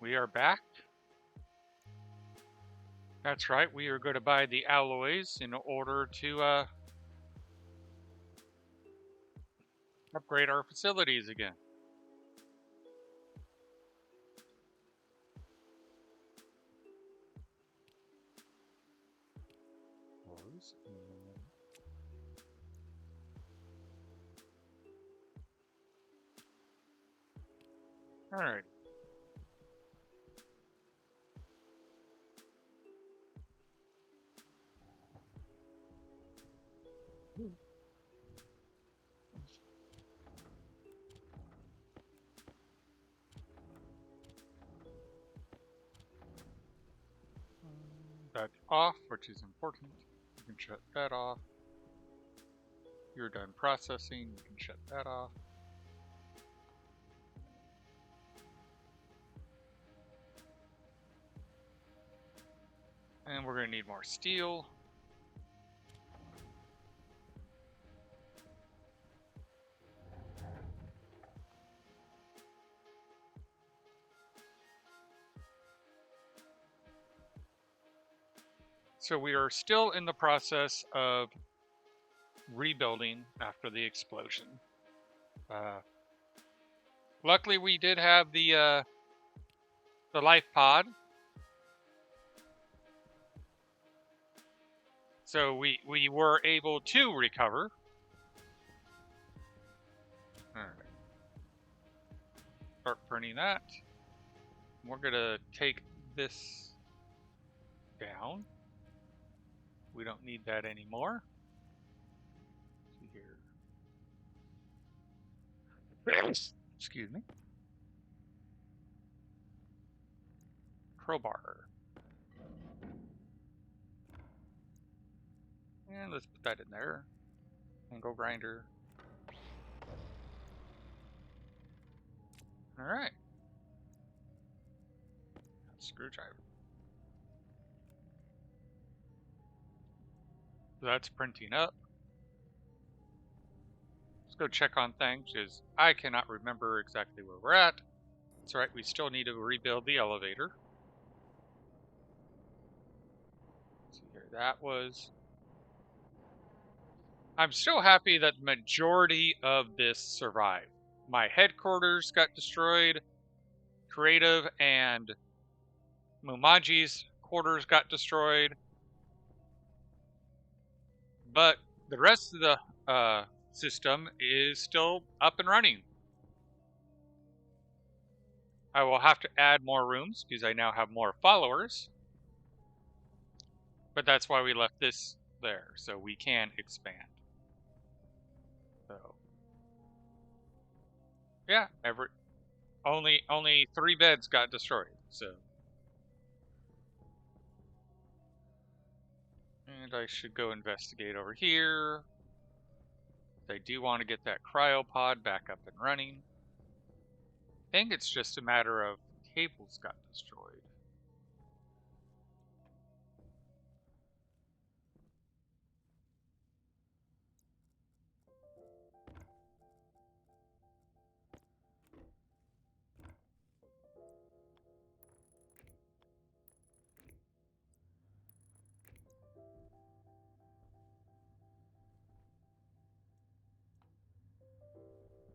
We are back. That's right, we are going to buy the alloys in order to upgrade our facilities again. All right. That's off, which is important. You can shut that off. You're done processing. You can shut that off. And we're going to need more steel. So we are still in the process of rebuilding after the explosion. Luckily, we did have the life pod, so we were able to recover. All right. Start printing that. We're gonna take this down. We don't need that anymore. Let's see here. Excuse me. Crowbar. And let's put that in there. Angle grinder. All right. Screwdriver. That's printing up. Let's go check on things because I cannot remember exactly where we're at. That's right, we still need to rebuild the elevator. Let's see here, that was... I'm still happy that the majority of this survived. My headquarters got destroyed. Creative and Mumaji's quarters got destroyed. But the rest of the system is still up and running. I will have to add more rooms because I now have more followers. But that's why we left this there, so we can expand. So yeah, only 3 beds got destroyed, so. And I should go investigate over here. I do want to get that cryopod back up and running. I think it's just a matter of cables got destroyed.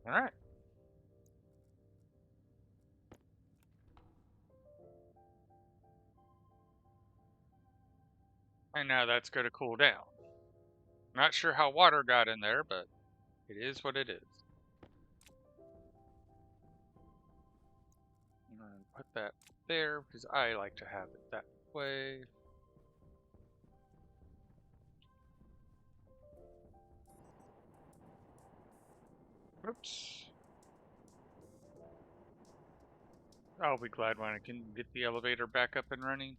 All right. And now that's going to cool down. Not sure how water got in there, but it is what it is. I'm going to put that there because I like to have it that way. Oops. I'll be glad when I can get the elevator back up and running.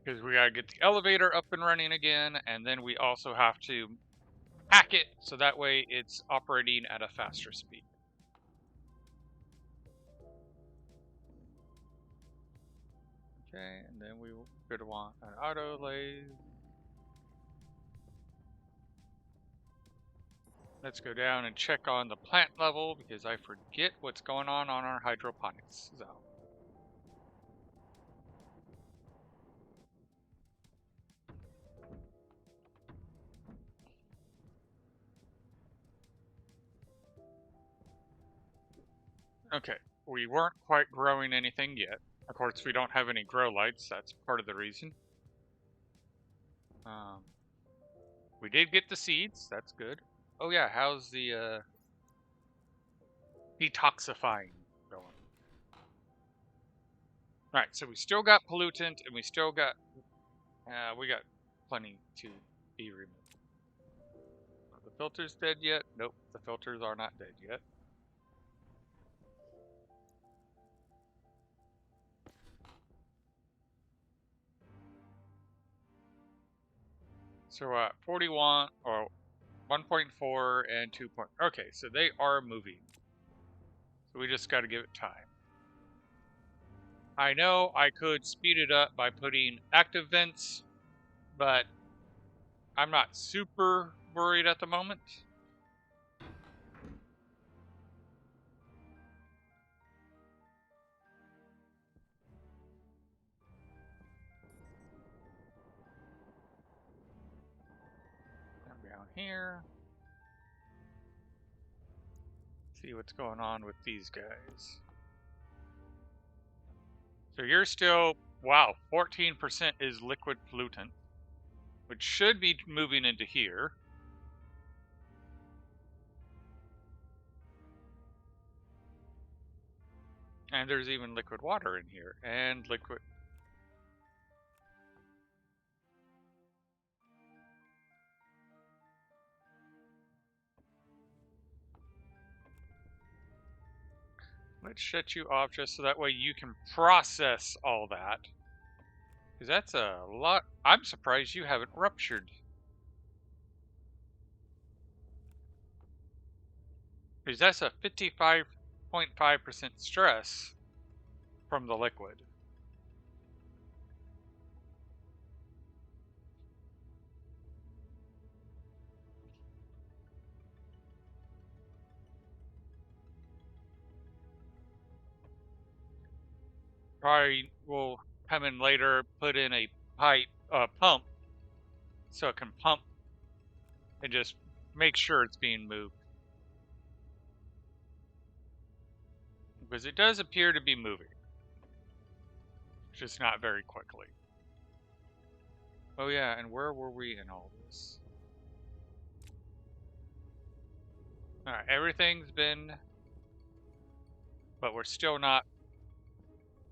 Because we gotta get the elevator up and running again, and then we also have to hack it so that way it's operating at a faster speed. Okay, and then we will going to want an auto lathe. Let's go down and check on the plant level because I forget what's going on our hydroponics zone. Okay, we weren't quite growing anything yet. Of course, we don't have any grow lights. That's part of the reason. We did get the seeds. That's good. Oh yeah, how's the detoxifying going? All right, so we still got pollutant, and we still got we got plenty to be removed. Are the filters dead yet? Nope, the filters are not dead yet. So 41 or 1.4 and 2. Okay, so they are moving. So we just got to give it time. I know I could speed it up by putting active vents, but I'm not super worried at the moment. Come down here. See what's going on with these guys. So you're still, wow, 14% is liquid pollutant, which should be moving into here. And there's even liquid water in here, and liquid. Let's shut you off just so that way you can process all that. Because that's a lot. I'm surprised you haven't ruptured. Because that's a 55.5% stress from the liquid. Probably will come in later, put in a pump, so it can pump and just make sure it's being moved. Because it does appear to be moving. Just not very quickly. Oh yeah, and where were we in all this? Alright, everything's been... But we're still not...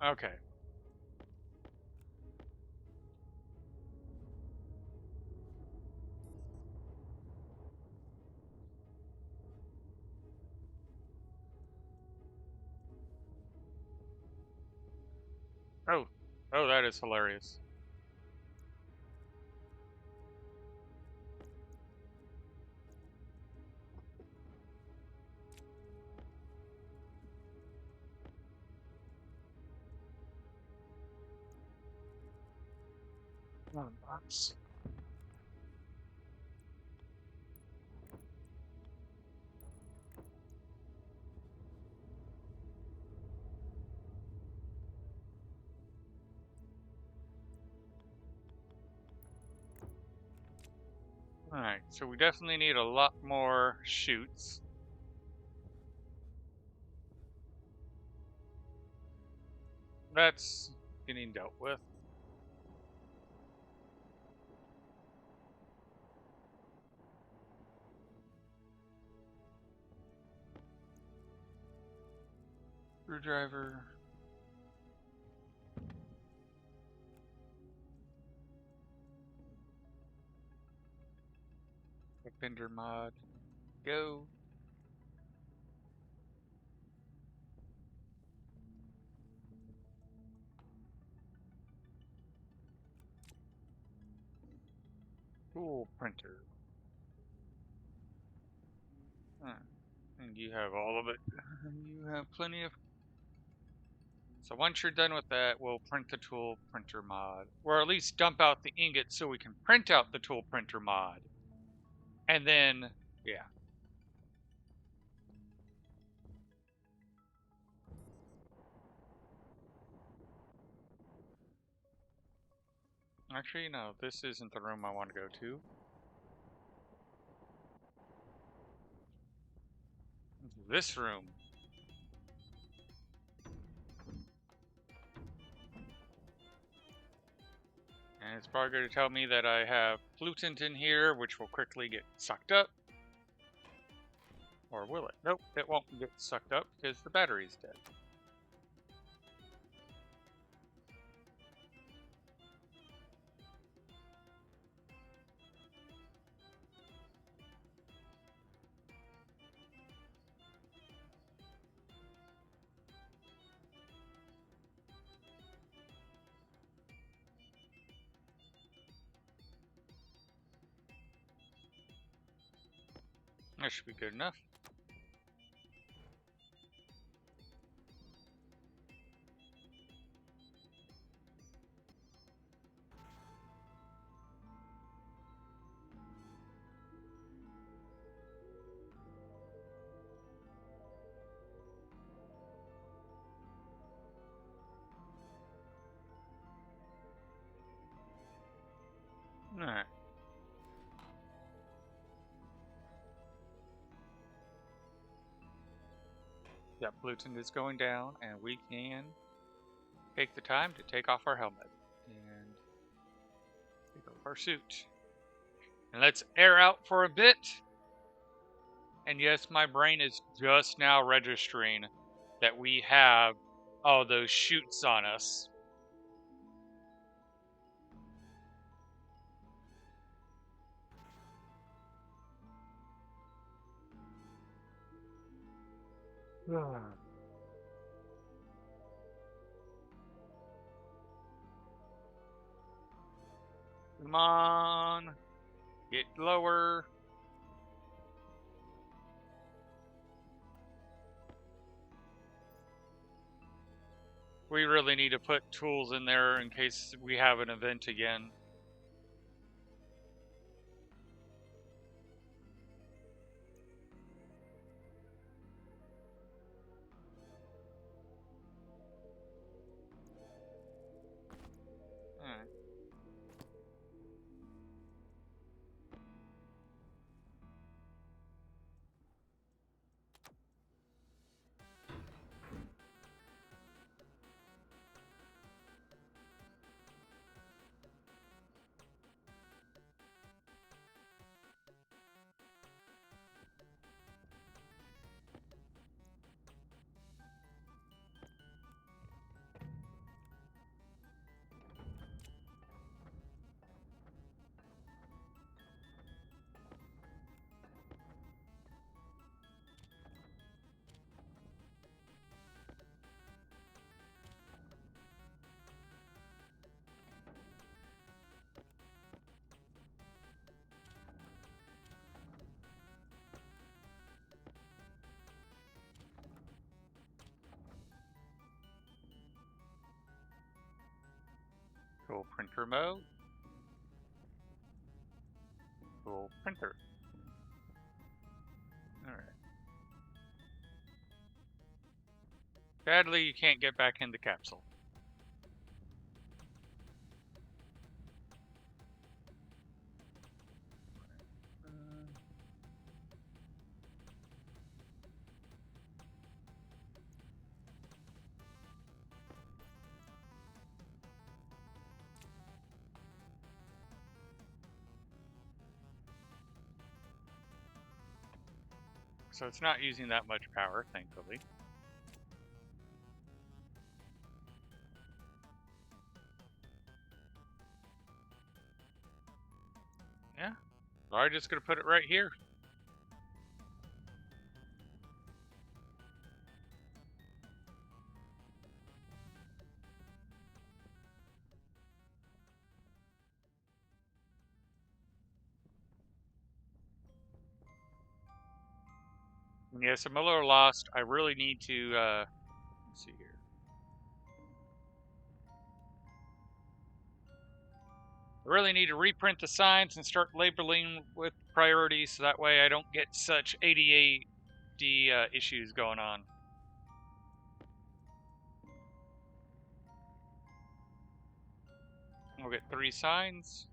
Okay. Oh. Oh, that is hilarious. Oh, box. Alright, so we definitely need a lot more chutes. That's getting dealt with. Screwdriver. Bender mod. Go. Tool printer. And you have all of it. You have plenty of... So once you're done with that, we'll print the tool printer mod. Or at least dump out the ingot so we can print out the tool printer mod. And then, yeah. Actually, no, this isn't the room I want to go to. This room. And it's probably going to tell me that I have pollutant in here, which will quickly get sucked up. Or will it? Nope, it won't get sucked up because the battery's dead. That should be good enough. Alright. Yeah, pollutant is going down, and we can take the time to take off our helmet and take off our suit. And let's air out for a bit. And yes, my brain is just now registering that we have all those chutes on us. Come on. Get lower. We really need to put tools in there in case we have an event again. Alright. Cool printer mode. Cool printer. Alright. Sadly, you can't get back in the capsule. So it's not using that much power, thankfully. Yeah. So I'm just gonna put it right here. Yes, I'm a little lost. I really need to, let's see here. I really need to reprint the signs and start labeling with priorities so that way I don't get such ADHD issues going on. We'll get 3 signs.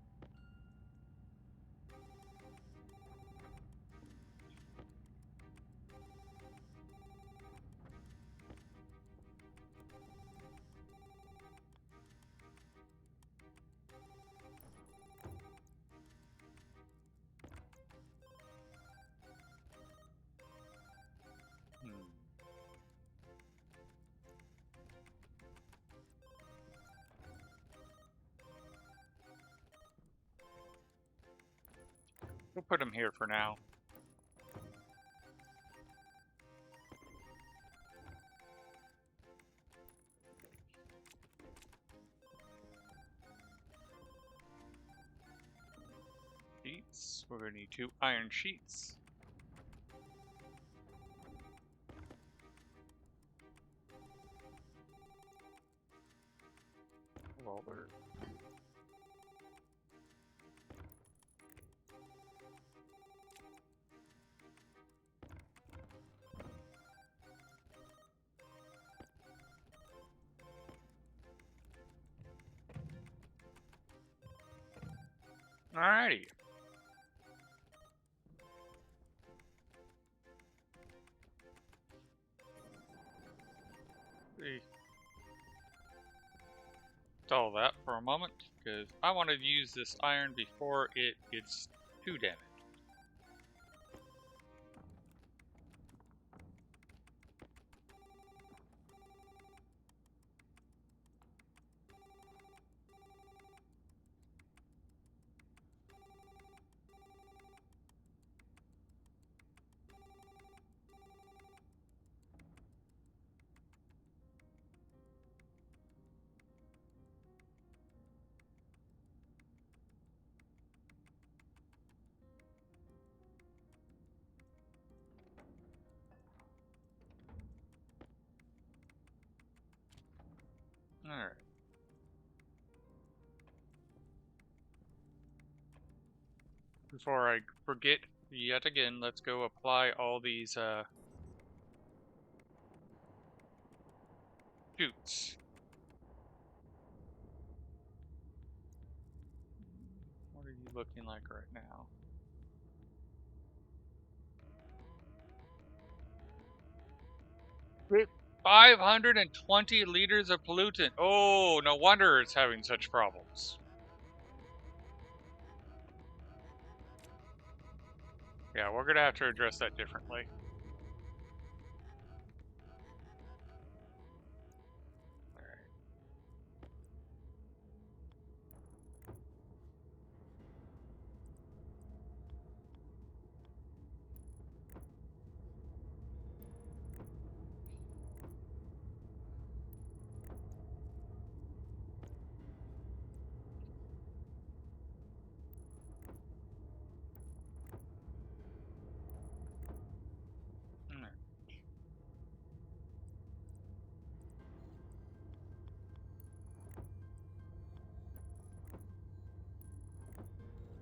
We'll put them here for now. Sheets. We're going to need 2 iron sheets. Welder. Alrighty. Stall that for a moment, because I want to use this iron before it gets too damaged. Alright. Before I forget yet again, let's go apply all these chutes. What are you looking like right now? It 520 liters of pollutant. Oh, no wonder it's having such problems. Yeah, we're gonna have to address that differently. Alright.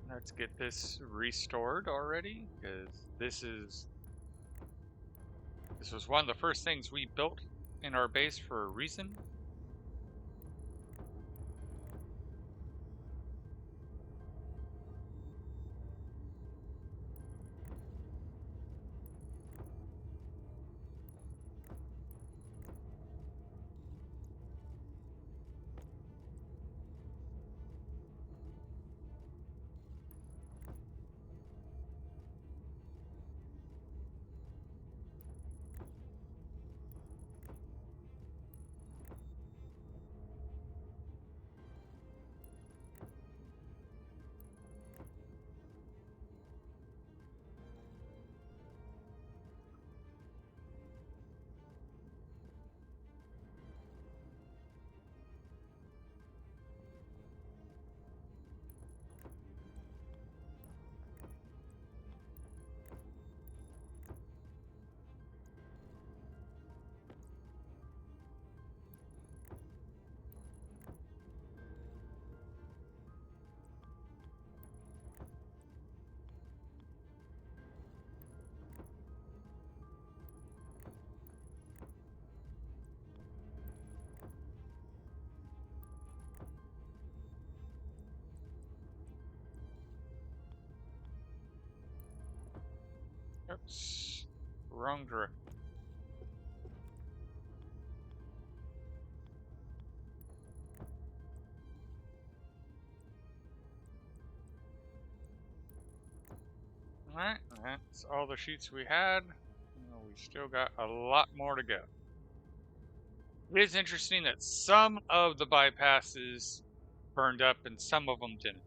Let's get this restored already, because this was one of the first things we built in our base for a reason. Oops. Wrong direction. Alright, that's all the sheets we had. We still got a lot more to go. It is interesting that some of the bypasses burned up and some of them didn't.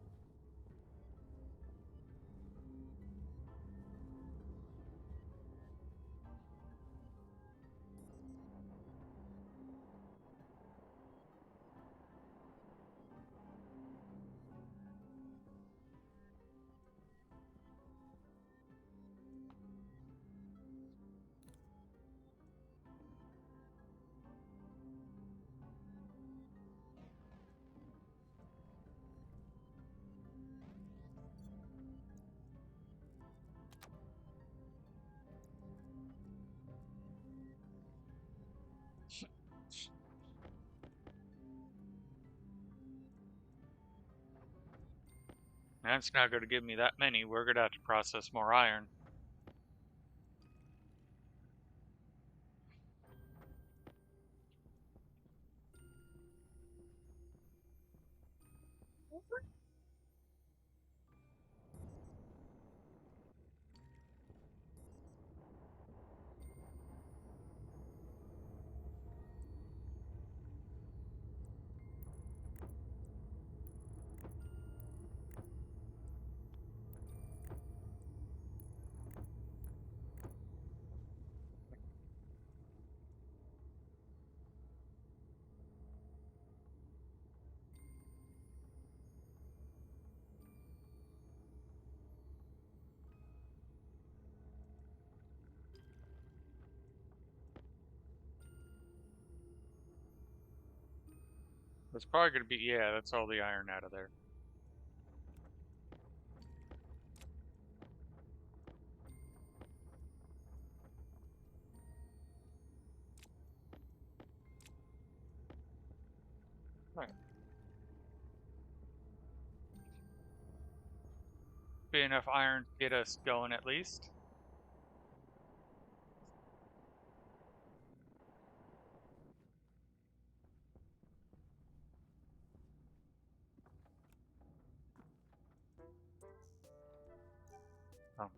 That's not going to give me that many. We're going to have to process more iron. That's probably going to be, yeah, that's all the iron out of there. Right. Be enough iron to get us going at least. Oh.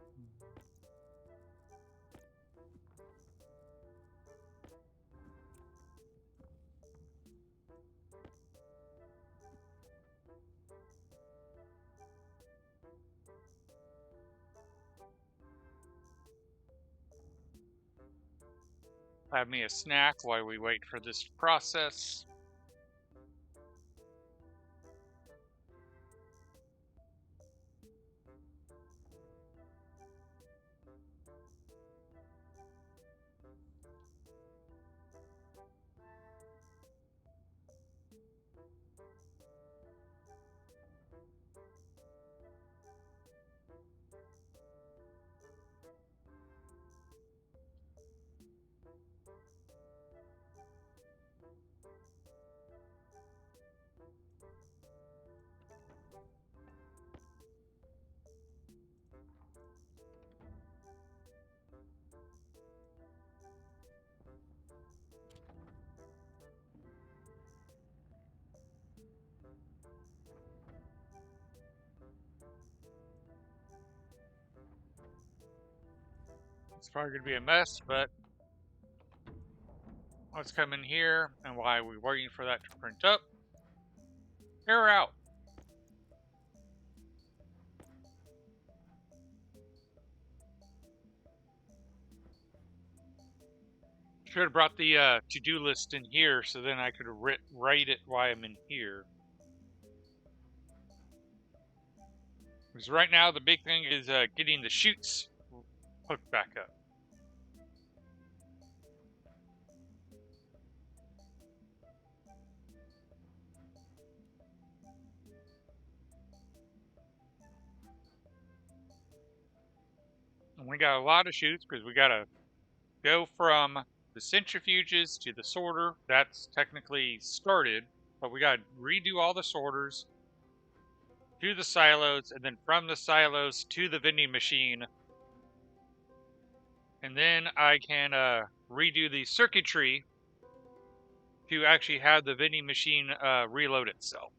Have me a snack while we wait for this process. It's probably going to be a mess, but let's come in here, and while we're waiting for that to print up, air out. Should have brought the to-do list in here, so then I could write it while I'm in here. Because right now, the big thing is getting the chutes hooked back up. And we got a lot of chutes because we got to go from the centrifuges to the sorter. That's technically started, but we got to redo all the sorters to the silos, and then from the silos to the vending machine. And then I can redo the circuitry to actually have the vending machine reload itself.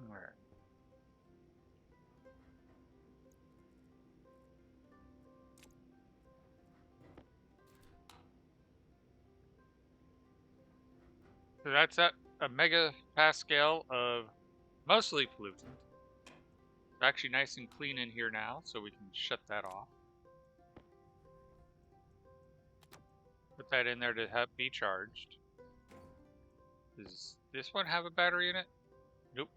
All right. So that's at a megapascal of mostly pollutant. It's actually nice and clean in here now, so we can shut that off. Put that in there to have be charged. Does this one have a battery in it? Nope.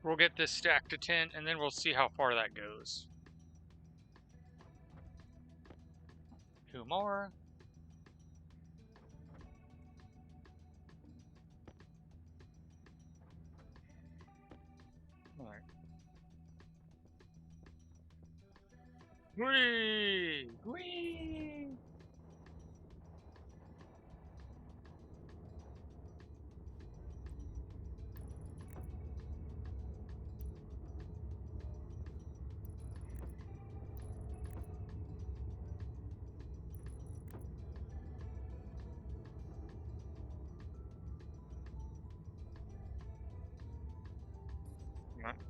We'll get this stacked to 10, and then we'll see how far that goes. 2 more. All right. Whee! Whee!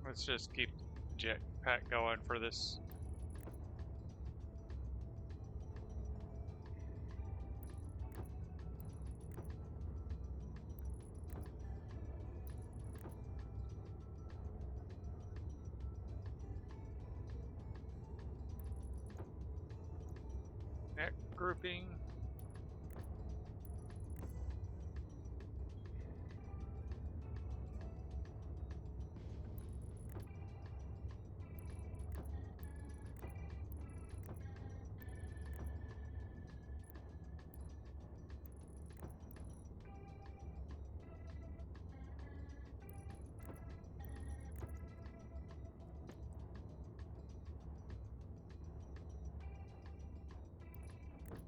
Let's just keep jetpack going for this. Next grouping.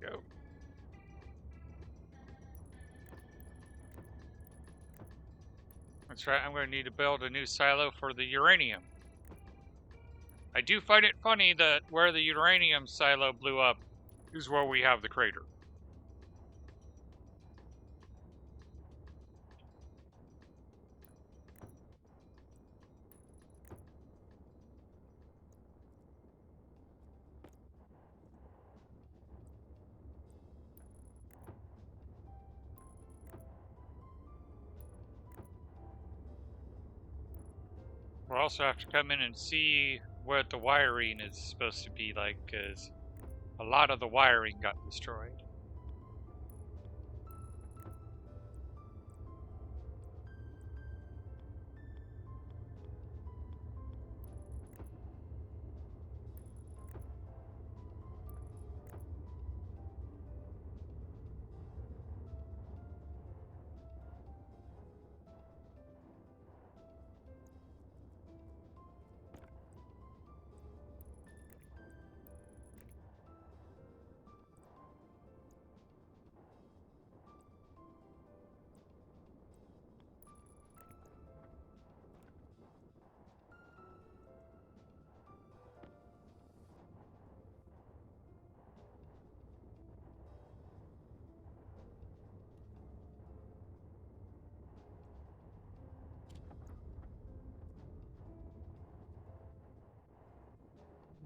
Go. That's right, I'm going to need to build a new silo for the uranium. I do find it funny that where the uranium silo blew up is where we have the crater. We'll also have to come in and see what the wiring is supposed to be like, because a lot of the wiring got destroyed.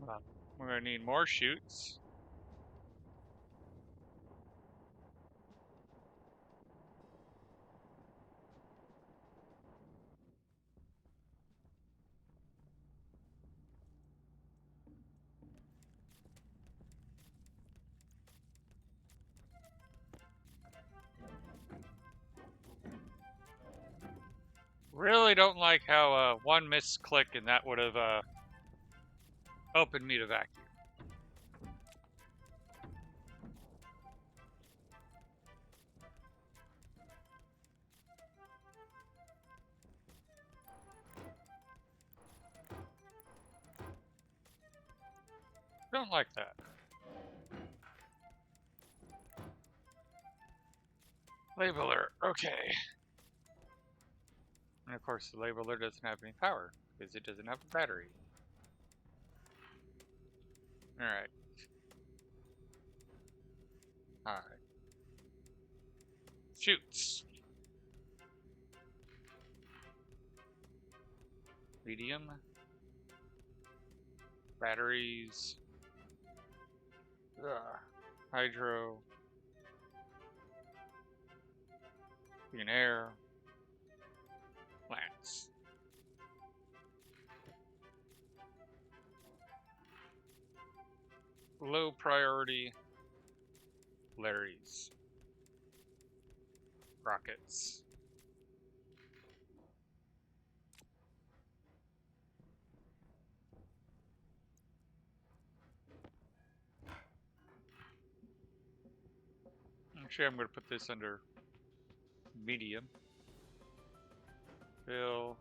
Well, we're going to need more chutes. Really don't like how one misclick and that would have opened me to vacuum. Don't like that. Labeler, okay. And of course the labeler doesn't have any power because it doesn't have a battery. Alright. Alright. Shoots. Medium. Batteries. Hydro. Clean air. Plants. Low priority. Larry's. Rockets. Actually, I'm going to put this under medium. Fill.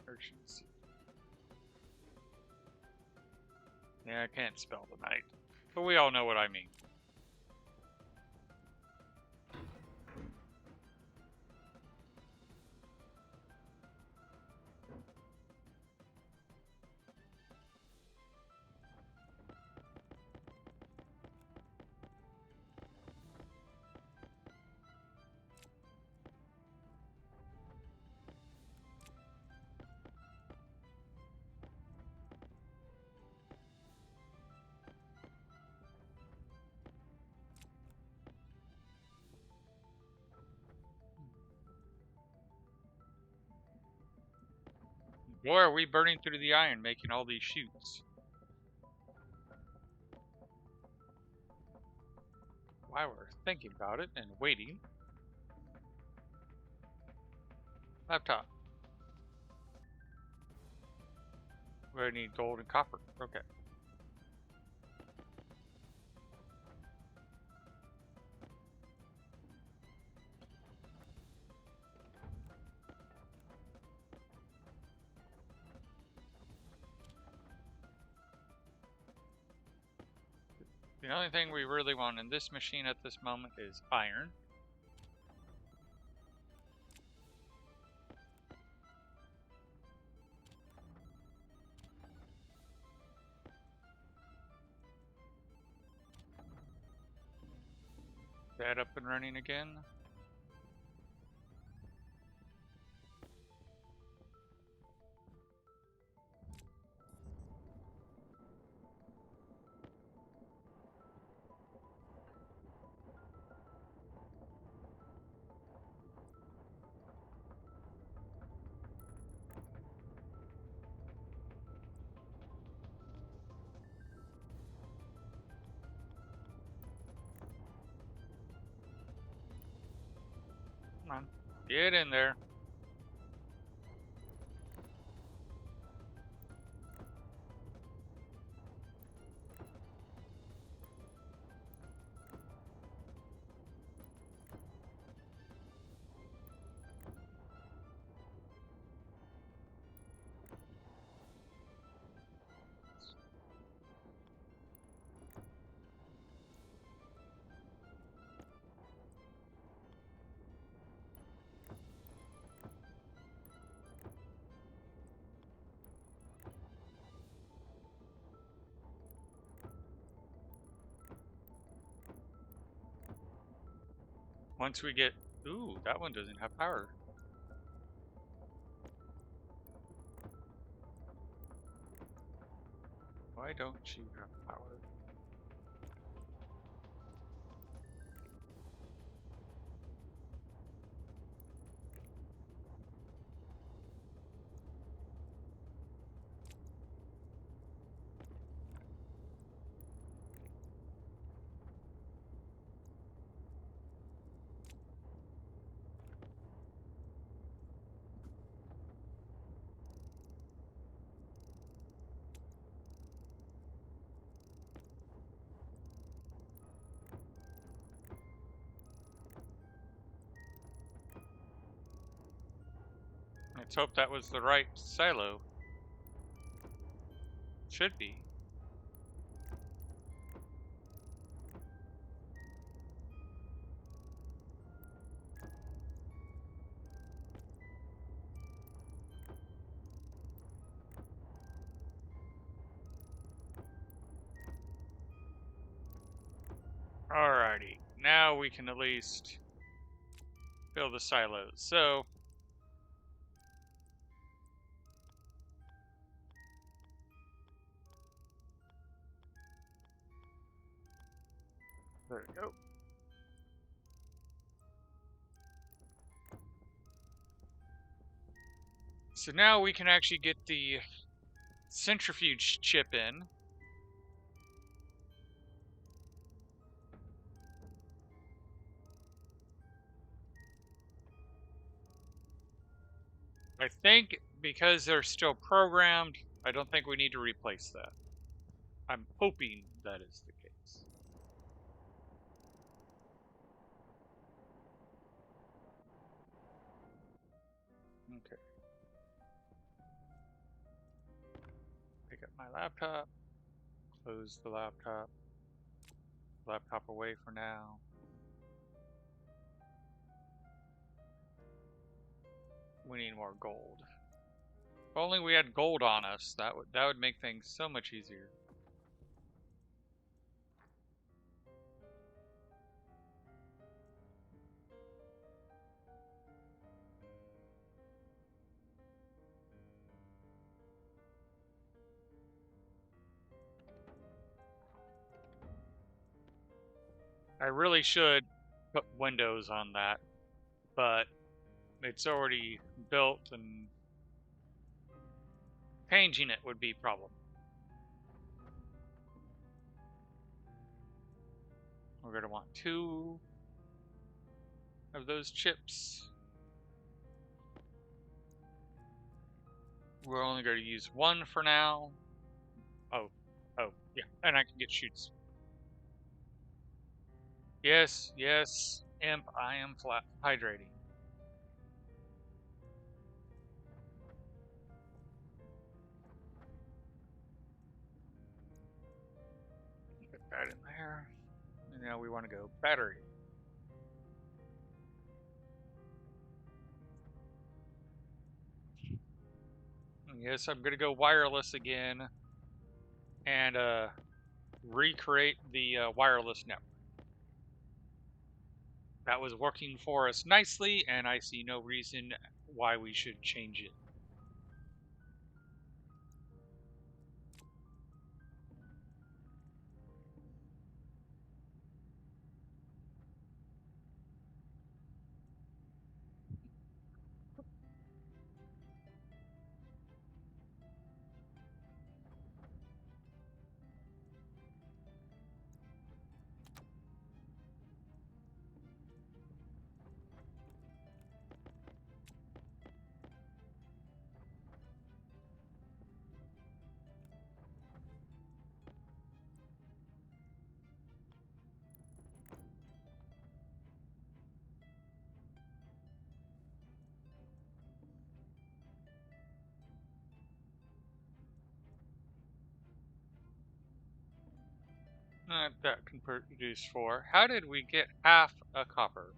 Urgency. Yeah, I can't spell tonight, but we all know what I mean. Boy, are we burning through the iron making all these chutes. While we're thinking about it and waiting. Laptop. We need gold and copper. Okay. The only thing we really want in this machine at this moment is iron. That up and running again. Come on, get in there. Once we get... Ooh, that one doesn't have power. Why don't you have power? Let's hope that was the right silo. Should be. Alrighty, now we can at least fill the silos. So, there we go. So now we can actually get the centrifuge chip in. I think because they're still programmed, I don't think we need to replace that. I'm hoping that is the case. Okay. Pick up my laptop, close the laptop away for now. We need more gold. If only we had gold on us, that would make things so much easier. I really should put windows on that, but it's already built and changing it would be a problem. We're going to want 2 of those chips. We're only going to use 1 for now. Oh, yeah, and I can get shoots. Yes, imp, I am hydrating. Put that in there. And now we want to go battery. Yes, I'm going to go wireless again and recreate the wireless network. That was working for us nicely, and I see no reason why we should change it. That can produce 4. How did we get half a copper?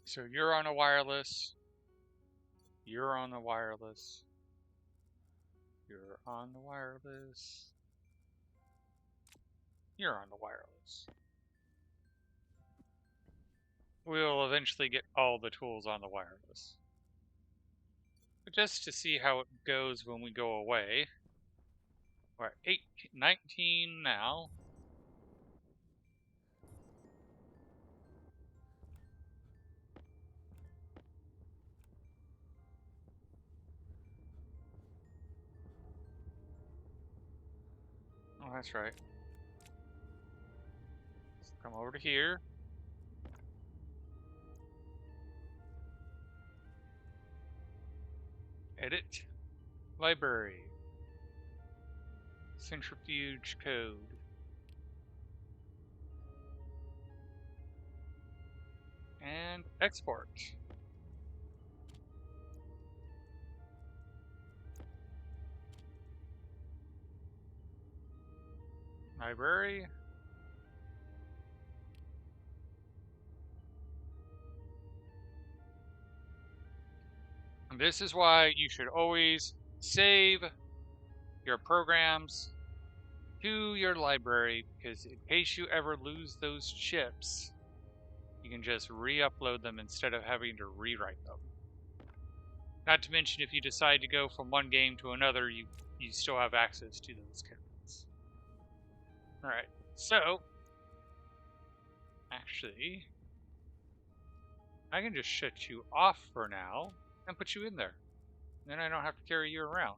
So you're on a wireless. You're on the wireless. You're on the wireless. You're on the wireless. We'll eventually get all the tools on the wireless. But just to see how it goes when we go away. We're at 19 now. Oh, that's right. Let's come over to here. Edit. Library. Centrifuge code. And export. Library. And this is why you should always save your programs to your library, because in case you ever lose those chips, you can just re-upload them instead of having to rewrite them. Not to mention, if you decide to go from one game to another, you still have access to those codes. Alright, so actually, I can just shut you off for now and put you in there. Then I don't have to carry you around.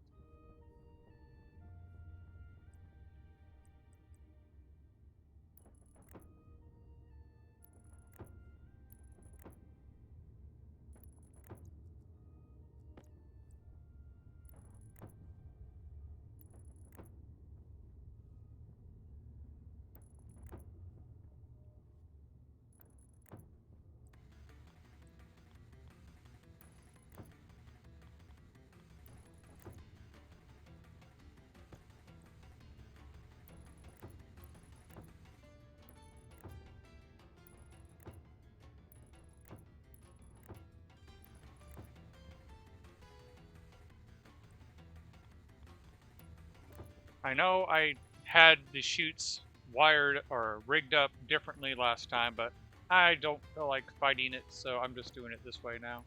I know I had the chutes wired or rigged up differently last time, but I don't feel like fighting it, so I'm just doing it this way now.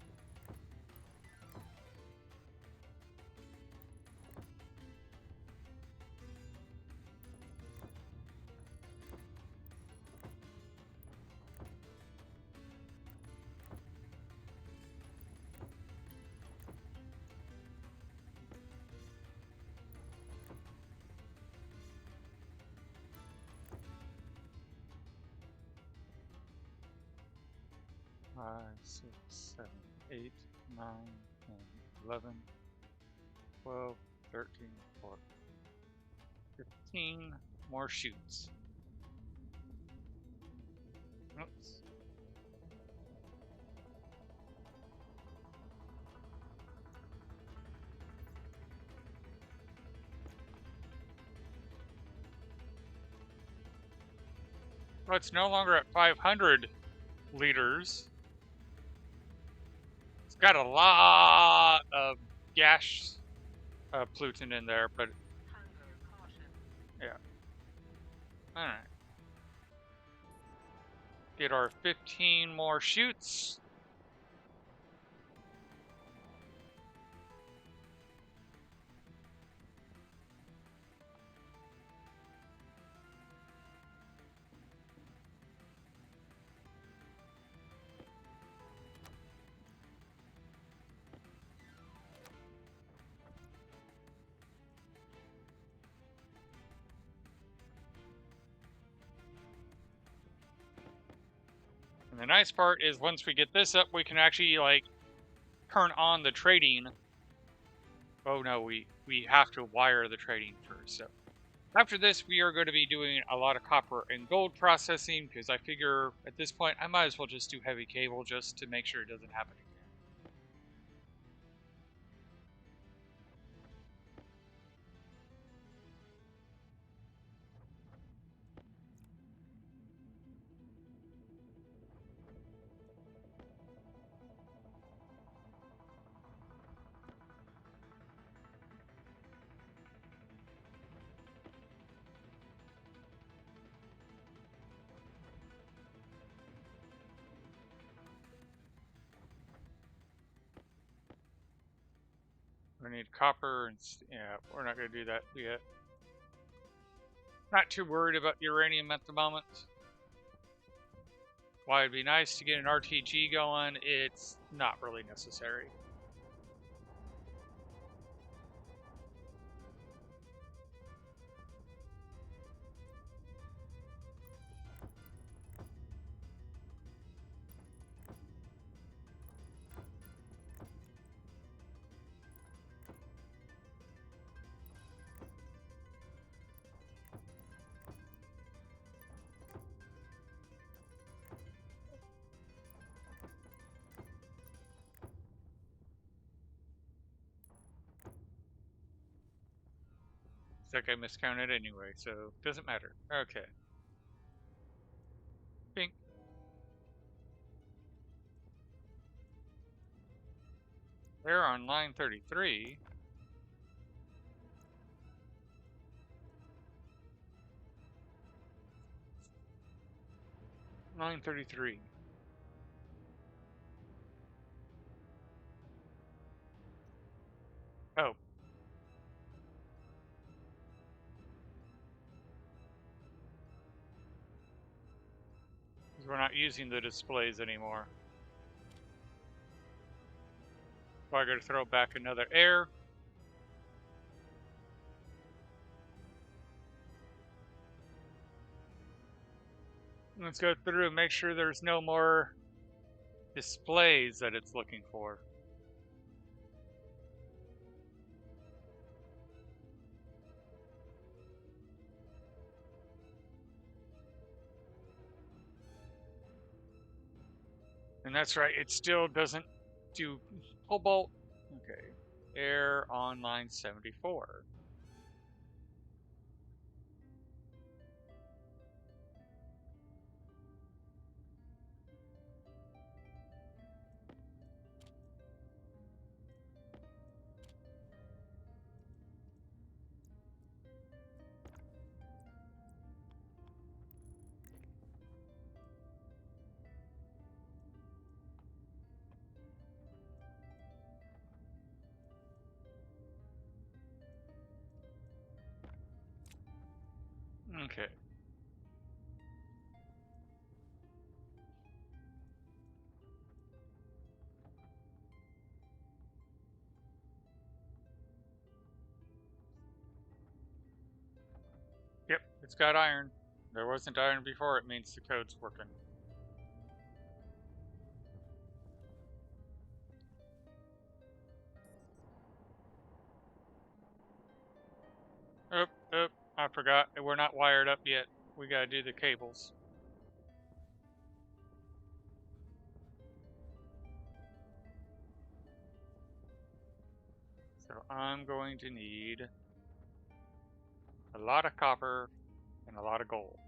Five, 6, 7, 8, 9, 10, 11, 12, 13, 14, 15 more chutes. Oops. Well, it's no longer at 500 liters. It's got a lot of gas pollutant in there, but yeah. All right. Get our 15 more chutes. And the nice part is once we get this up, we can actually like turn on the trading. Oh no, we have to wire the trading first. So after this, we are going to be doing a lot of copper and gold processing, because I figure at this point I might as well just do heavy cable just to make sure it doesn't happen again. We need copper and yeah, we're not going to do that yet. Not too worried about uranium at the moment. While it'd be nice to get an RTG going, it's not really necessary. It's like I miscounted anyway, so it doesn't matter. Okay. Bink. They're on line 33. Line 33. Oh. Because we're not using the displays anymore. So I gotta throw back another air. Let's go through and make sure there's no more displays that it's looking for. And that's right, it still doesn't do cobalt. Okay. Air on line 74. Okay. Yep, it's got iron. There wasn't iron before, it means the code's working. Oh, I forgot. We're not wired up yet. We gotta do the cables. So I'm going to need a lot of copper and a lot of gold.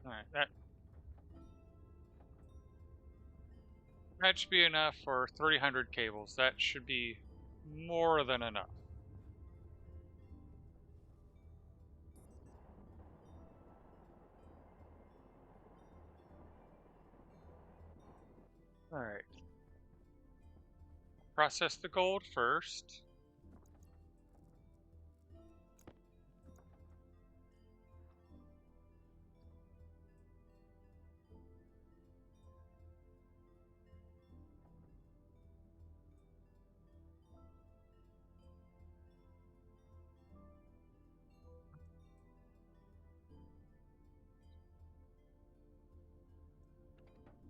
Alright, that should be enough for 300 cables. That should be more than enough. Alright. Process the gold first.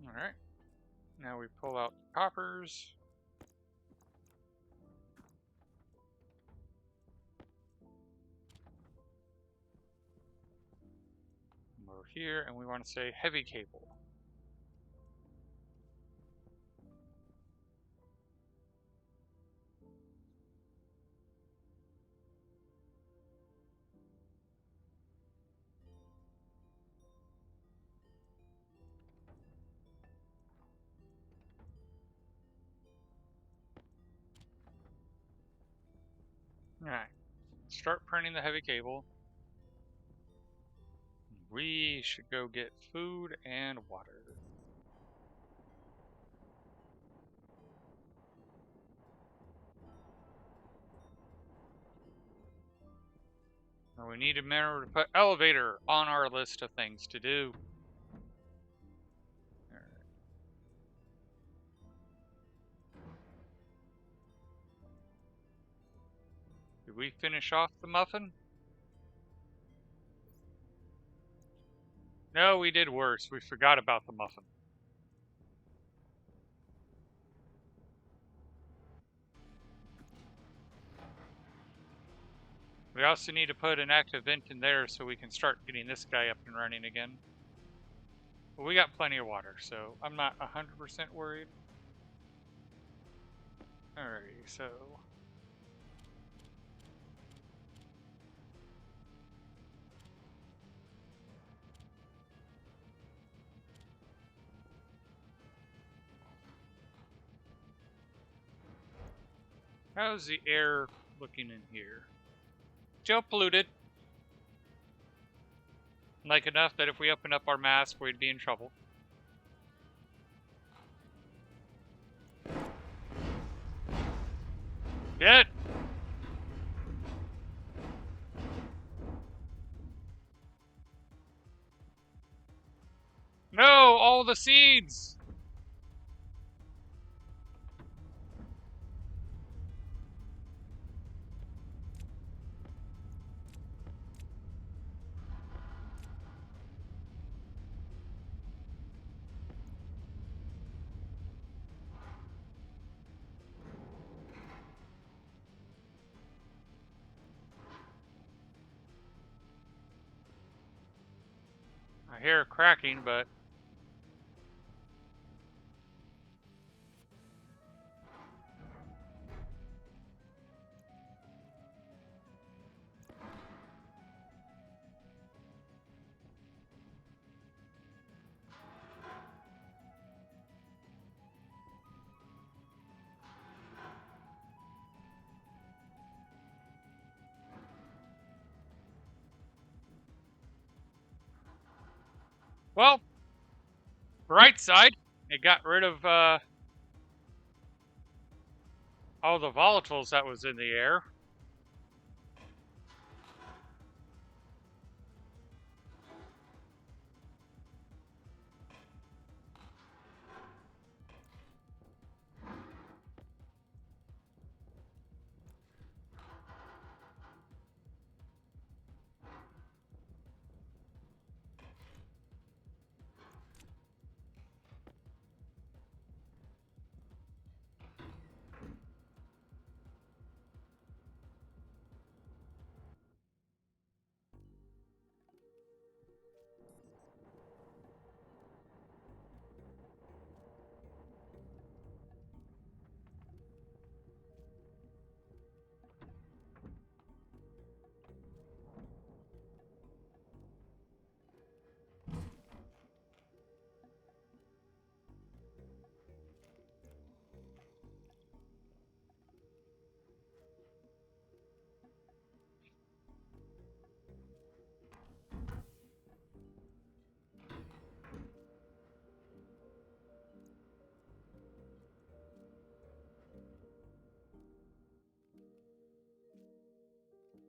Alright. Now we pull out the coppers. We're here, and we want to say heavy cable. Alright. start printing the heavy cable. We should go get food and water. We need to remember to put elevator on our list of things to do. Did we finish off the muffin? No, we did worse. We forgot about the muffin. We also need to put an active vent in there so we can start getting this guy up and running again. But we got plenty of water, so I'm not 100% worried. Alrighty, so... how's the air looking in here? Still polluted. Like enough that if we open up our mask, we'd be in trouble. Get! No! All the seeds! I hear cracking, but... well, bright side, it got rid of all the volatiles that was in the air.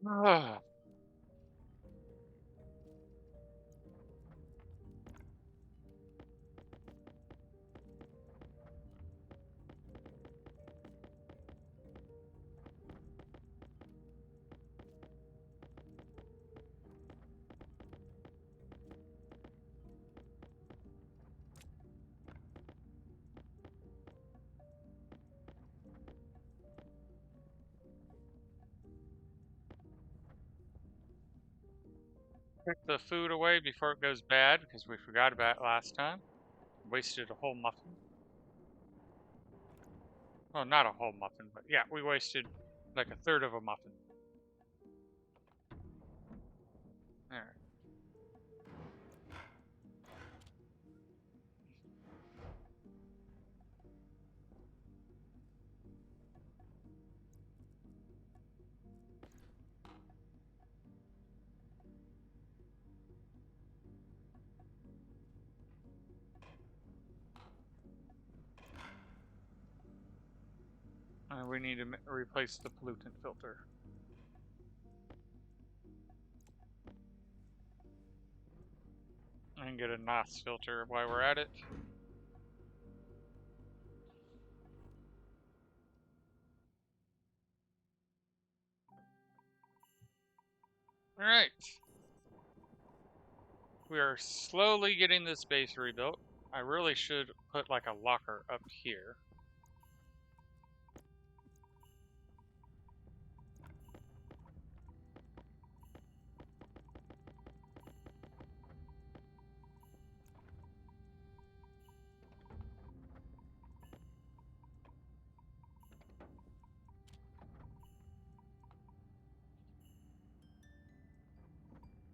Ugh. Put the food away before it goes bad, because we forgot about it last time. Wasted a whole muffin. Well, not a whole muffin, but yeah, we wasted like a third of a muffin. There. we need to replace the pollutant filter. And get a NOS filter while we're at it. Alright. We are slowly getting this base rebuilt. I really should put like a locker up here.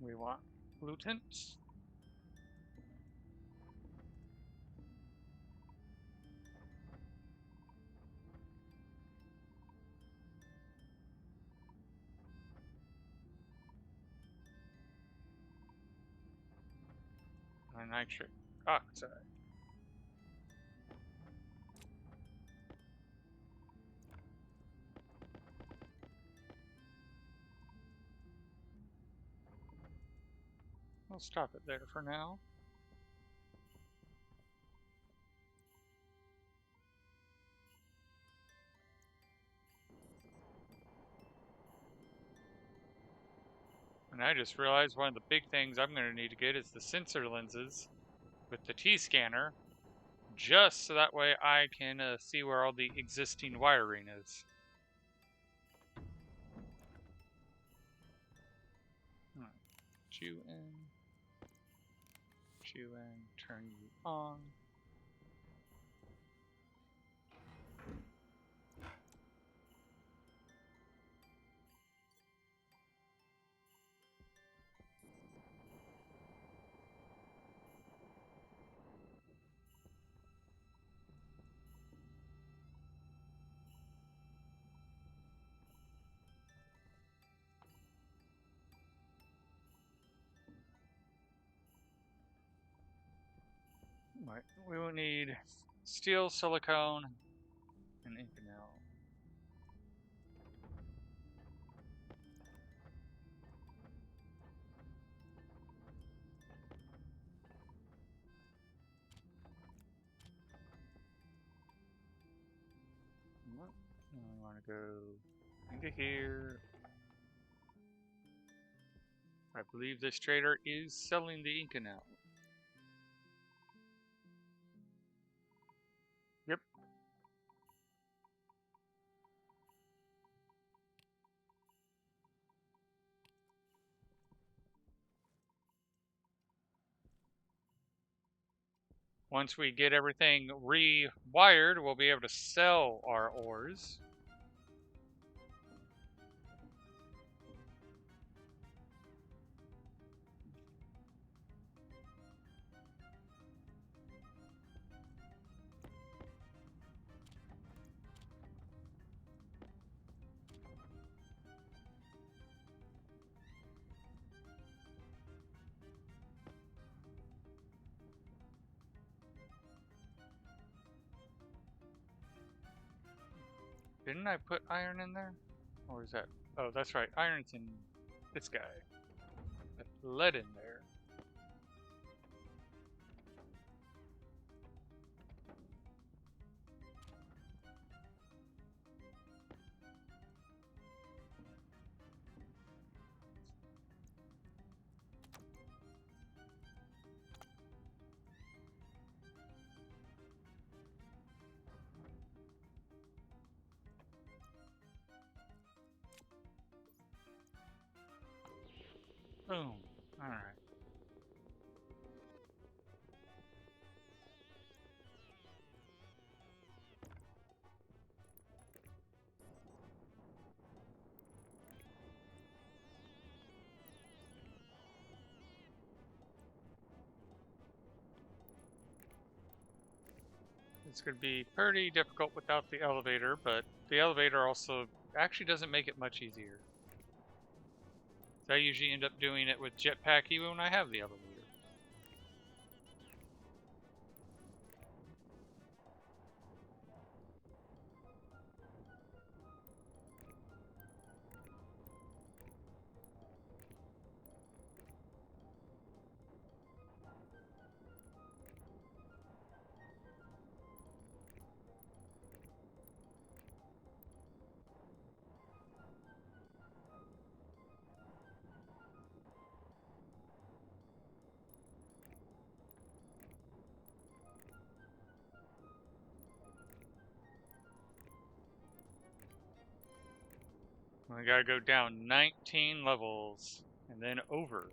We want pollutants. And nitric oxide. We'll stop it there for now. And I just realized one of the big things I'm going to need to get is the sensor lenses with the T-scanner, just so that way I can see where all the existing wiring is. Chew in, turn you on. Right, we will need steel, silicone, and Inconel. I want to go into here. I believe this trader is selling the Inconel. Yep. Once we get everything rewired, we'll be able to sell our ores. Didn't I put iron in there? Or is that... Oh, that's right. Iron's in this guy. Put lead in there. Boom. Alright. It's going to be pretty difficult without the elevator, but the elevator also actually doesn't make it much easier. I usually end up doing it with jetpack even when I have the elevator. We gotta go down 19 levels and then over.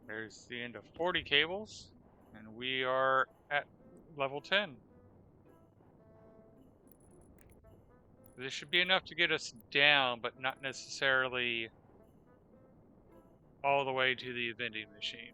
There's the end of 40 cables, and we are at level 10. This should be enough to get us down, but not necessarily all the way to the vending machine.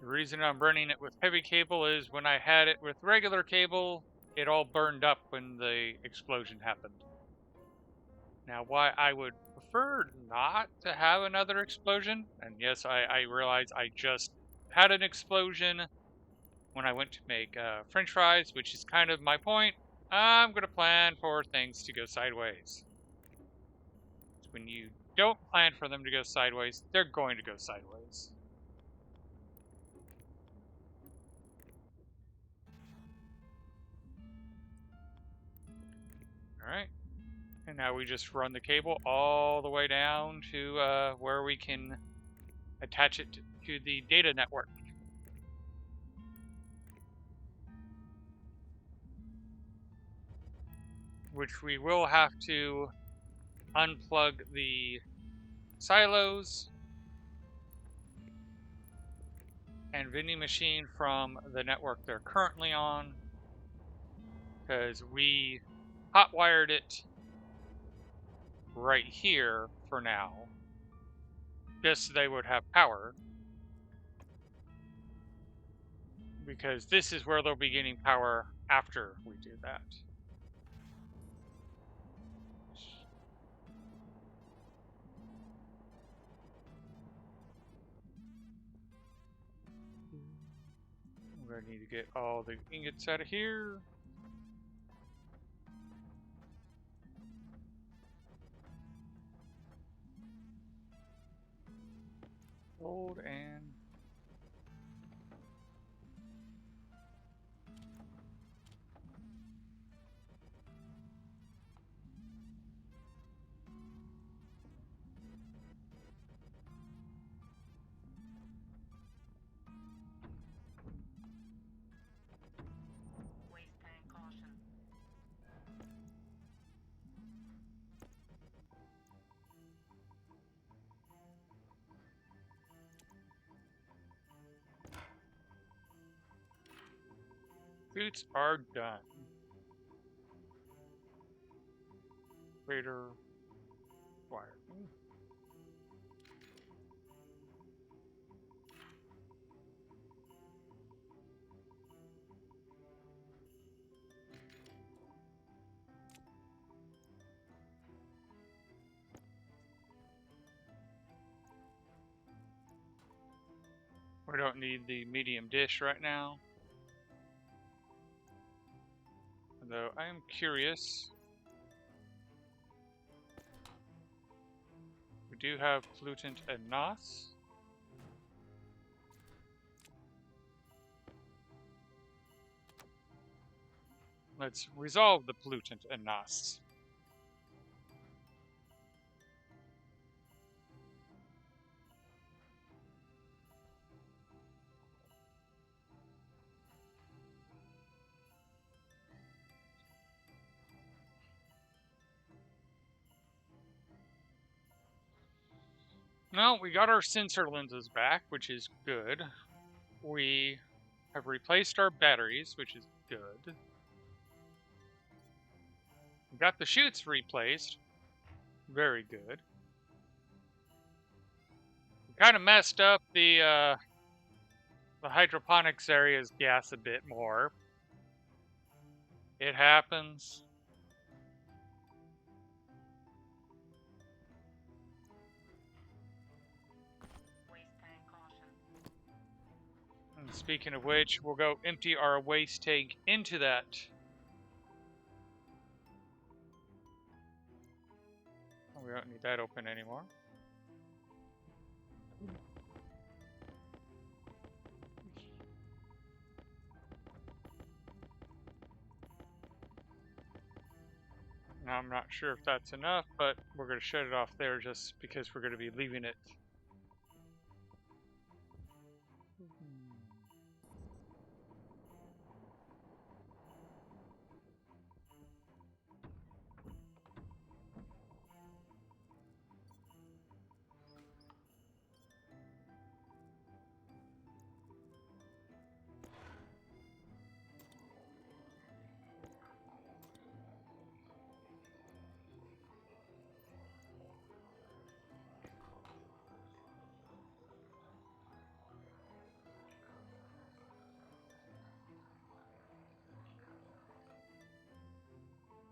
The reason I'm running it with heavy cable is when I had it with regular cable, it all burned up when the explosion happened. Now, why I would prefer not to have another explosion, and yes, I realize I just had an explosion when I went to make French fries, which is kind of my point. I'm going to plan for things to go sideways. When you don't plan for them to go sideways, they're going to go sideways. Alright. And now we just run the cable all the way down to where we can attach it to the data network. Which we will have to unplug the silos and vending machine from the network they're currently on, because we hotwired it right here for now, just so they would have power, because this is where they'll be getting power after we do that. We're going to need to get all the ingots out of here. Gold and boots are done. Greater wire. We don't need the medium dish right now. Although I am curious. We do have pollutant and NOS. Let's resolve the pollutant and NOS. Well, we got our sensor lenses back, which is good. We have replaced our batteries, which is good. We got the chutes replaced. Very good. We kind of messed up the hydroponics area's gas a bit more. It happens. And speaking of which, we'll go empty our waste tank into that. We don't need that open anymore. Now I'm not sure if that's enough, but we're going to shut it off there just because we're going to be leaving it.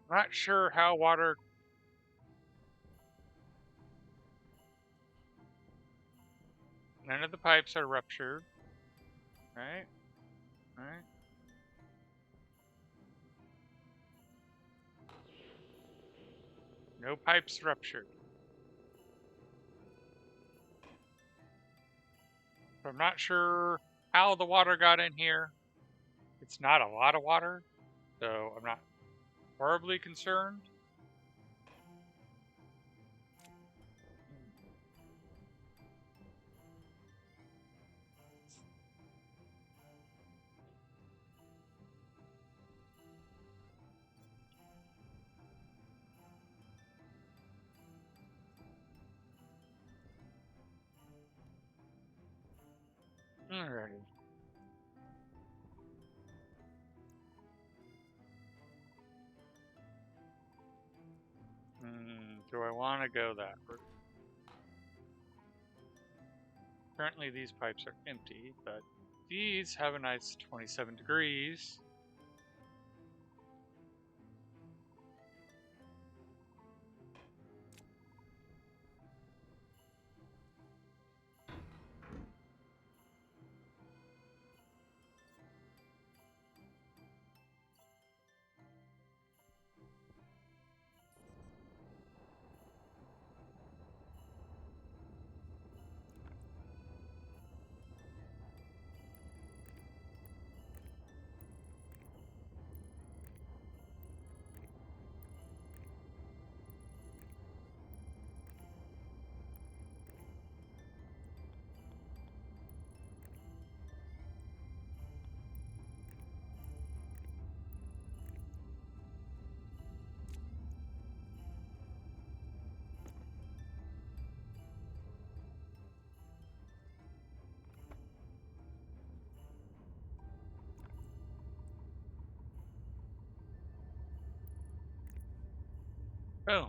Not sure how water... None of the pipes are ruptured. Right? Right? No pipes ruptured. So I'm not sure how the water got in here. It's not a lot of water, so I'm not horribly concerned. Alrighty. Do I want to go that route? Currently these pipes are empty, but these have a nice 27 degrees. Boom.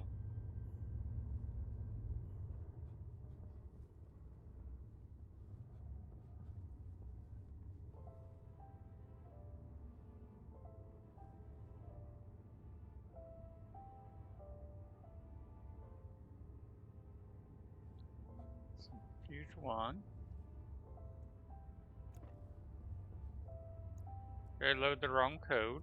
Huge one. I load the wrong code.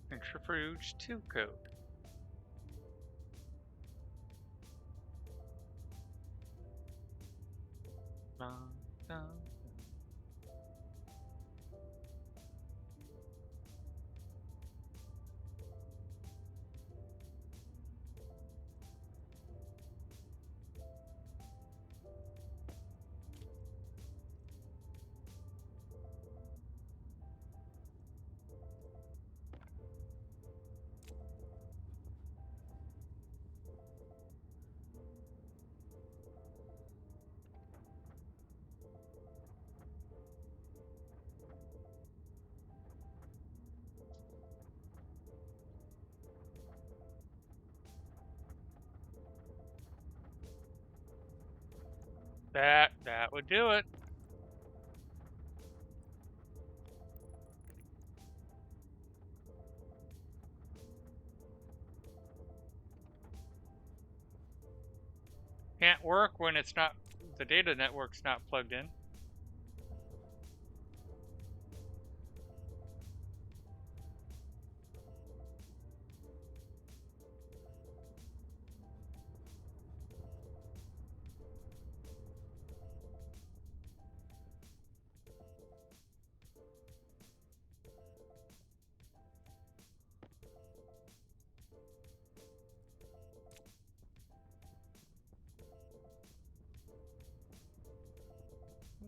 Centrifuge 2 code. Dun, dun. That would do it. Can't work when it's not, the data network's not plugged in.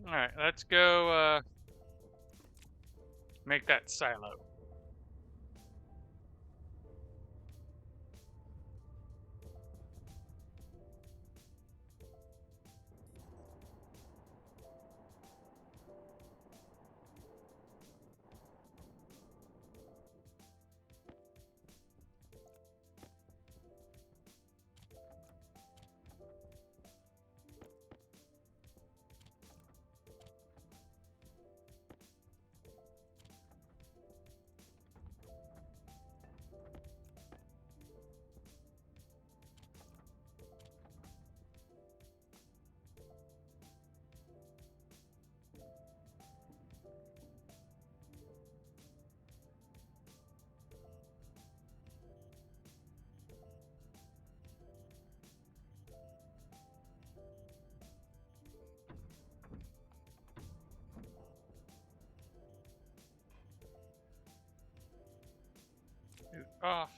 Alright, let's go make that silo. Off.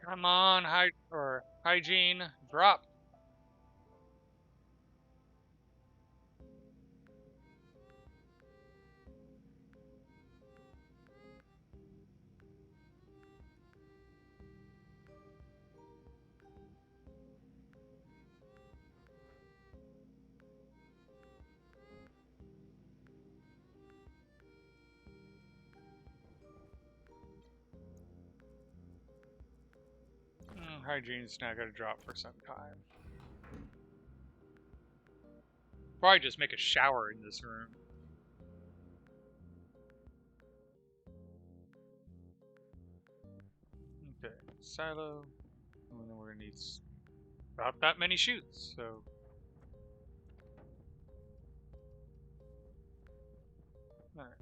Come on, hygiene, drop. Hygiene's now got to drop for some time. Probably just make a shower in this room. Okay, silo. And then we're gonna need about that many chutes, so. Alright.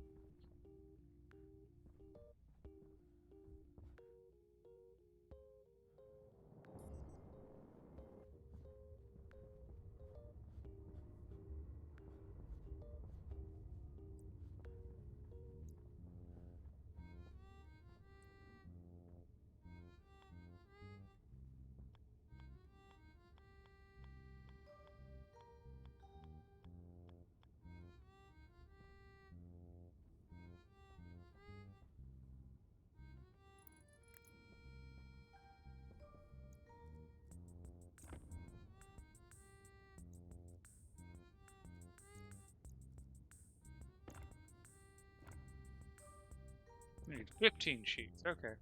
We need 15 sheets, okay.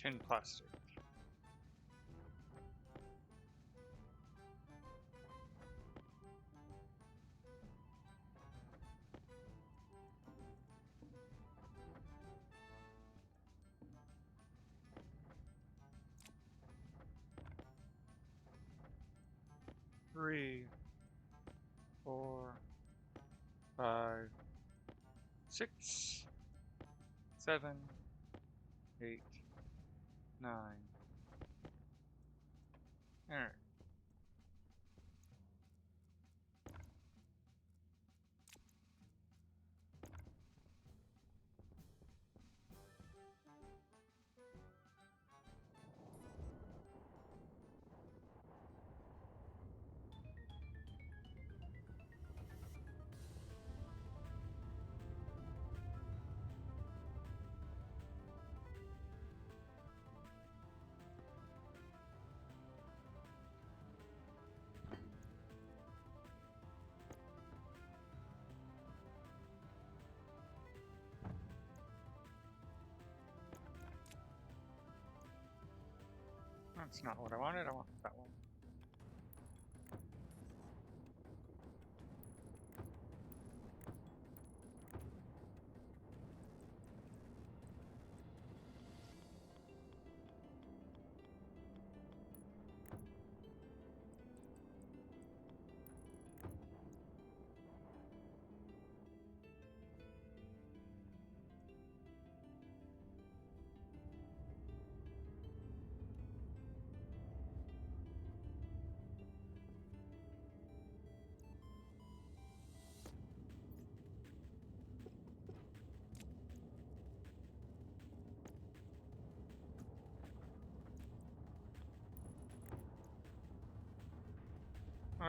tin plastic. Three, 4, 5, 6, 7, 8, 9. All right. That's not what I wanted. I want that one.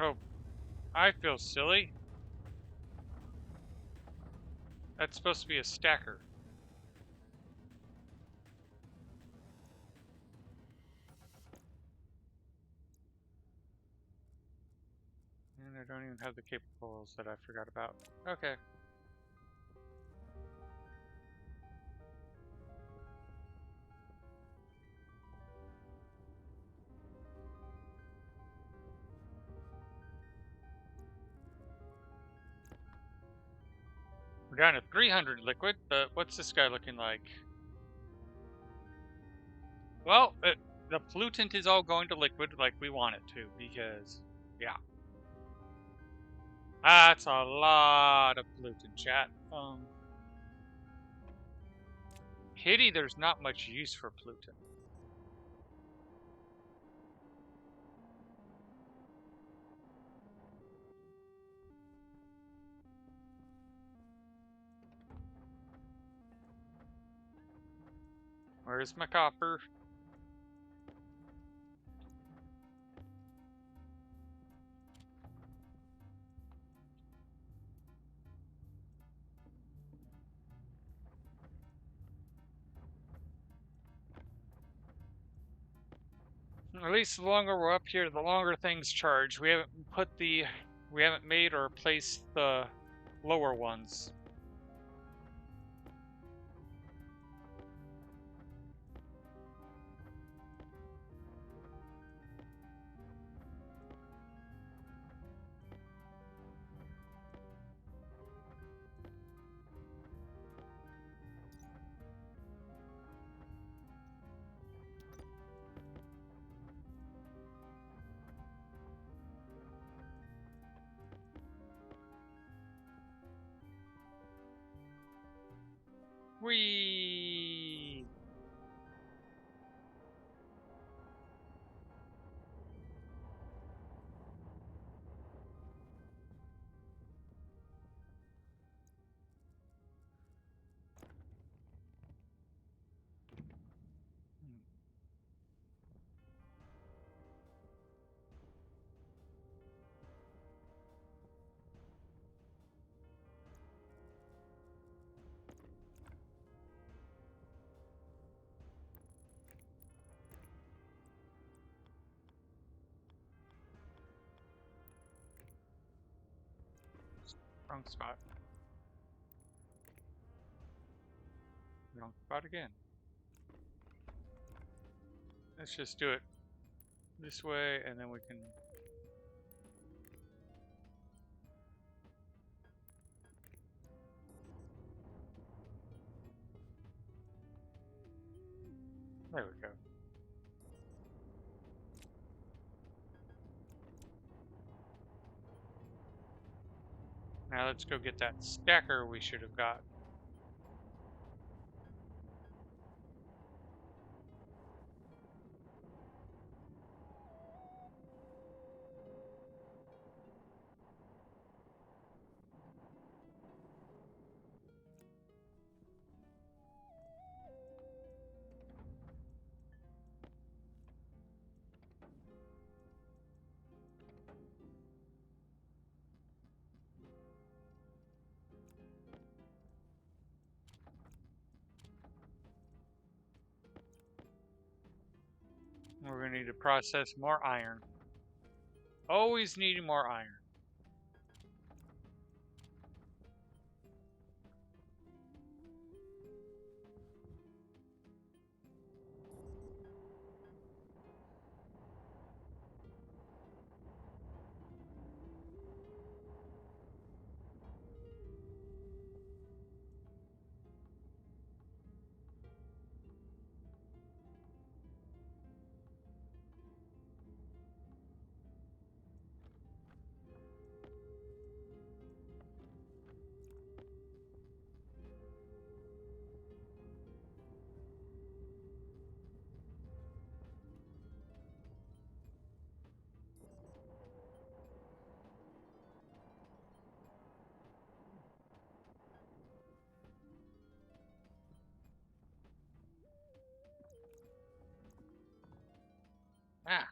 Oh, I feel silly. That's supposed to be a stacker. And I don't even have the capables that I forgot about. Okay. We're down to 300 liquid, but what's this guy looking like? Well, the pollutant is all going to liquid like we want it to, because, yeah. That's a lot of pollutant, chat. Pity there's not much use for pollutant. Where's my copper? At least the longer we're up here, the longer things charge. We haven't made or placed the lower ones. Whee! Wrong spot. Wrong spot again. Let's just do it this way, and then we can... There we go. Now let's go get that stacker we should have got. We're going to need to process more iron. Always needing more iron. Ah,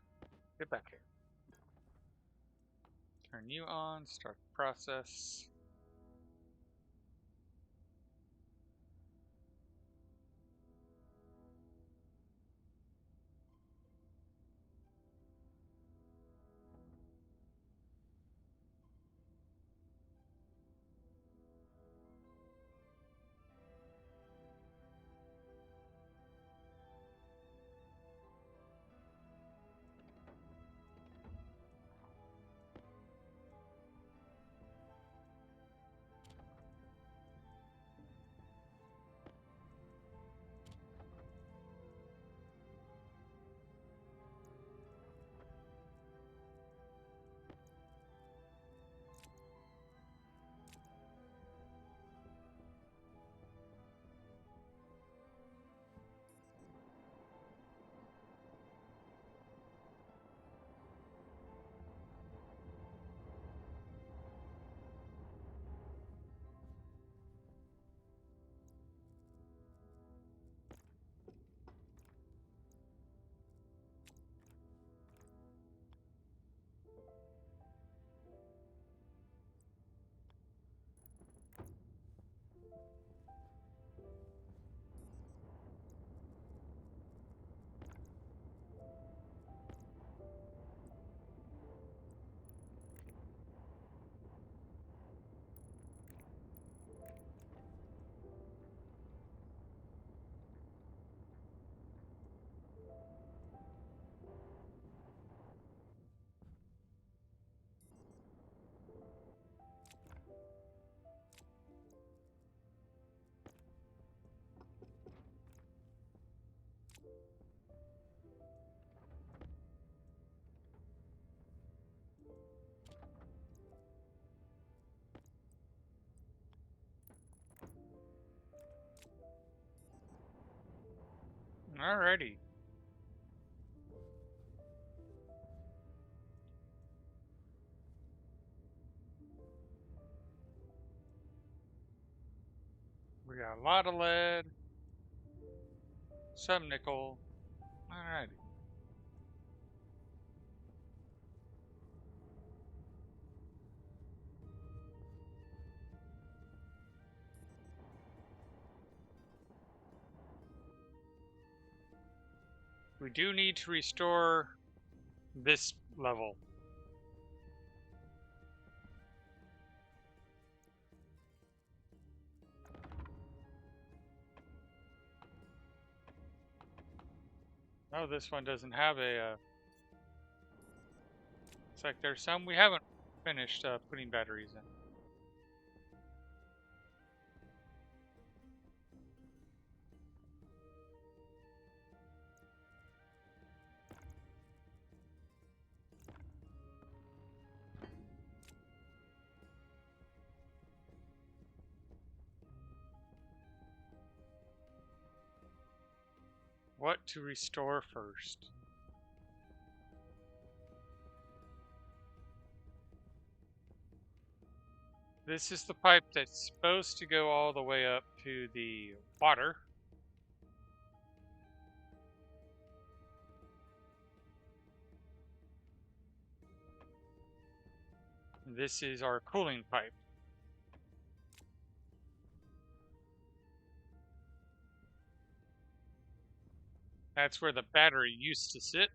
get back here. Turn you on, start the process. Alrighty. We got a lot of lead, some nickel. Alrighty. We do need to restore this level. Oh, this one doesn't have a... It's like there's some we haven't finished putting batteries in. What to restore first? This is the pipe that's supposed to go all the way up to the water. This is our cooling pipe. That's where the battery used to sit.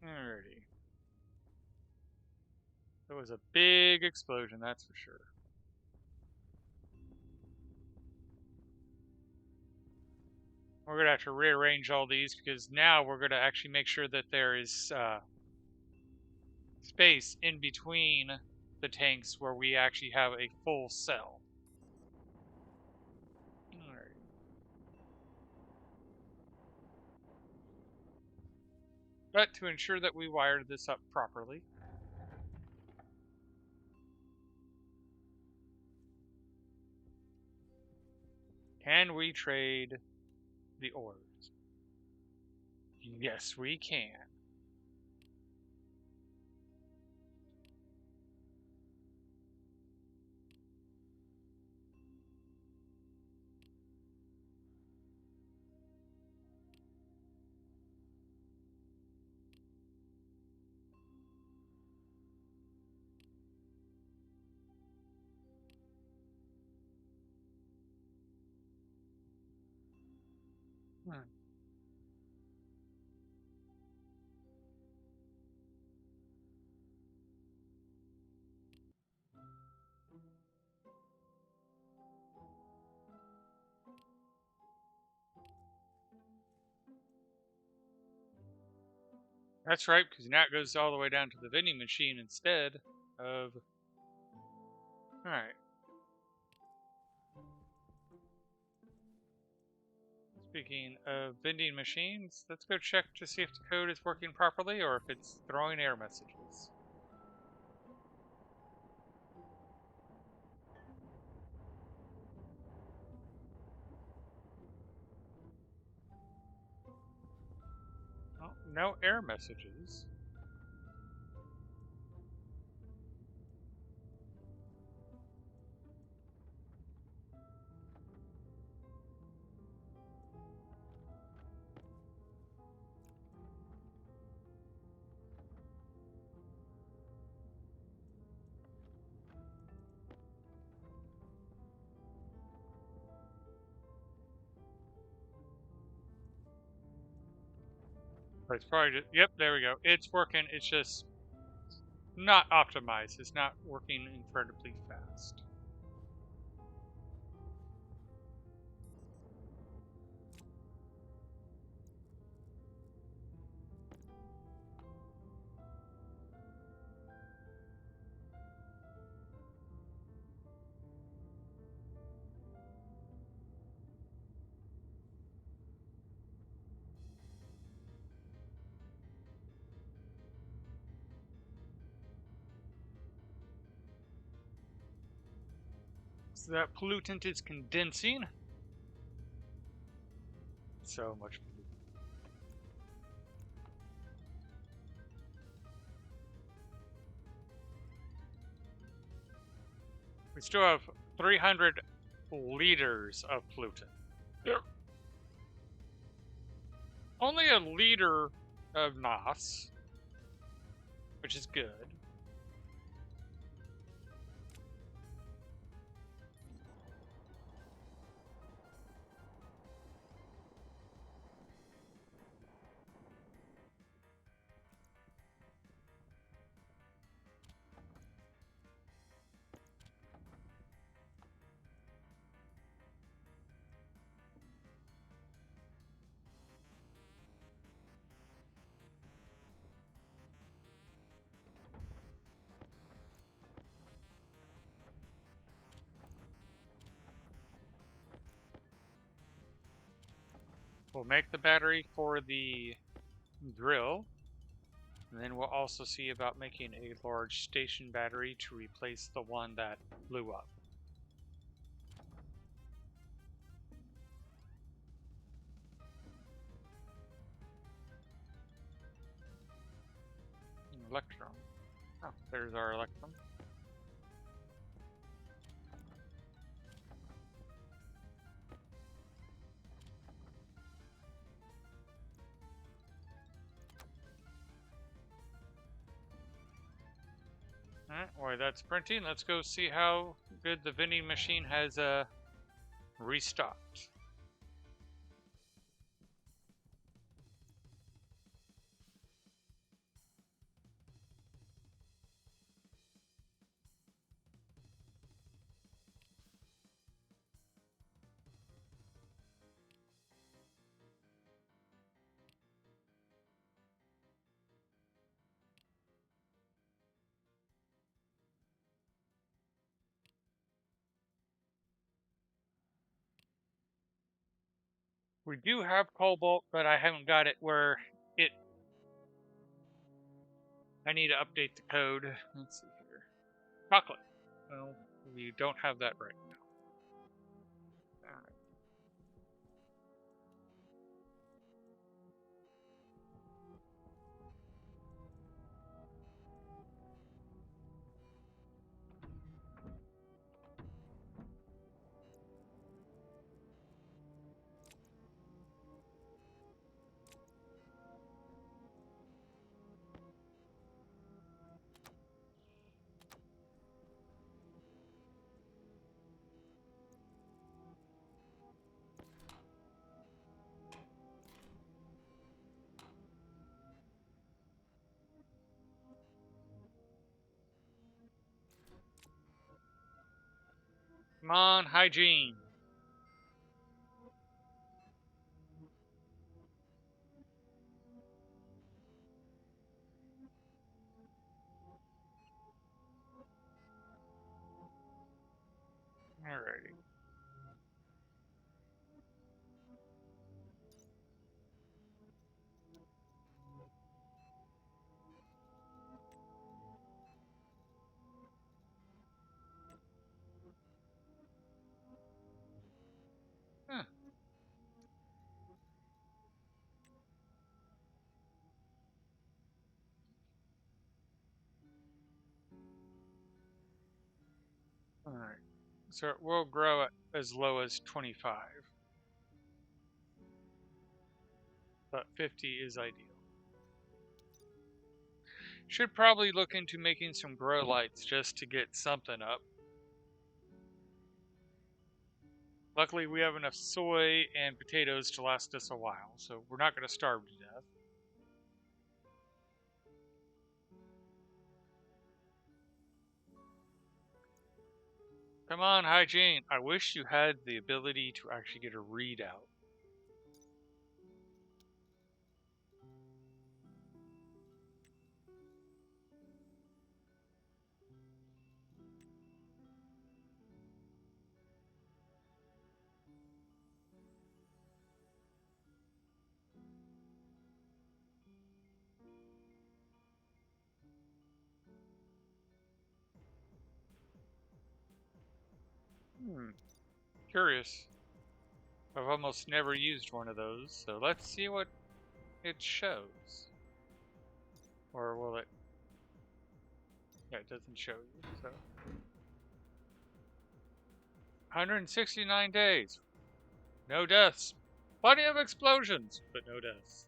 Alrighty. It was a big explosion, that's for sure. We're going to have to rearrange all these because now we're going to actually make sure that there is space in between the tanks where we actually have a full cell. Alright. But to ensure that we wired this up properly, can we trade the ores? Yes, we can. That's right, because now it goes all the way down to the vending machine instead of... Alright. Speaking of vending machines, let's go check to see if the code is working properly or if it's throwing error messages. Oh, no error messages. But it's probably just, yep, there we go. It's working, it's just not optimized. It's not working incredibly fast. So that pollutant is condensing. So much pollutant. We still have 300 liters of pollutant. Yep. Only a liter of NOS, which is good. We'll make the battery for the drill. And then we'll also see about making a large station battery to replace the one that blew up. Electrum. Oh, there's our electrum. Alright, while that's printing, let's go see how good the vending machine has restocked. We do have Cobalt, but I haven't got it where it... I need to update the code. Let's see here. Chocolate. Well, we don't have that right now. Alright. Come on, hygiene. Alrighty. Huh. Alright. So it will grow as low as 25. But 50 is ideal. Should probably look into making some grow lights just to get something up. Luckily, we have enough soy and potatoes to last us a while, so we're not going to starve to death. Come on, hygiene. I wish you had the ability to actually get a readout. Curious. I've almost never used one of those, so let's see what it shows. Or will it? Yeah, it doesn't show you, so. 169 days. No deaths. Plenty of explosions, but no deaths.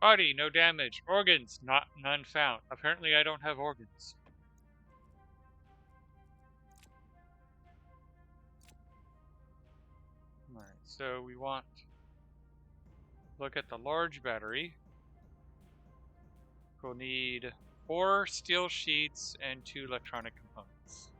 Body, no damage. Organs, none found. Apparently I don't have organs. Alright, so we want... Look at the large battery. We'll need 4 steel sheets and 2 electronic components.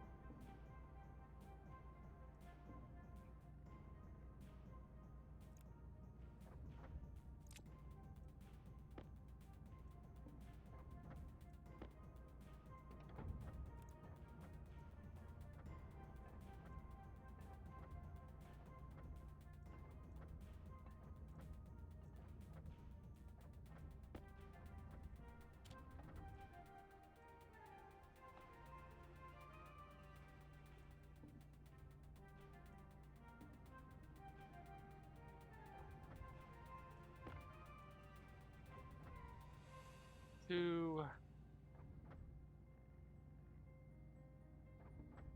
Two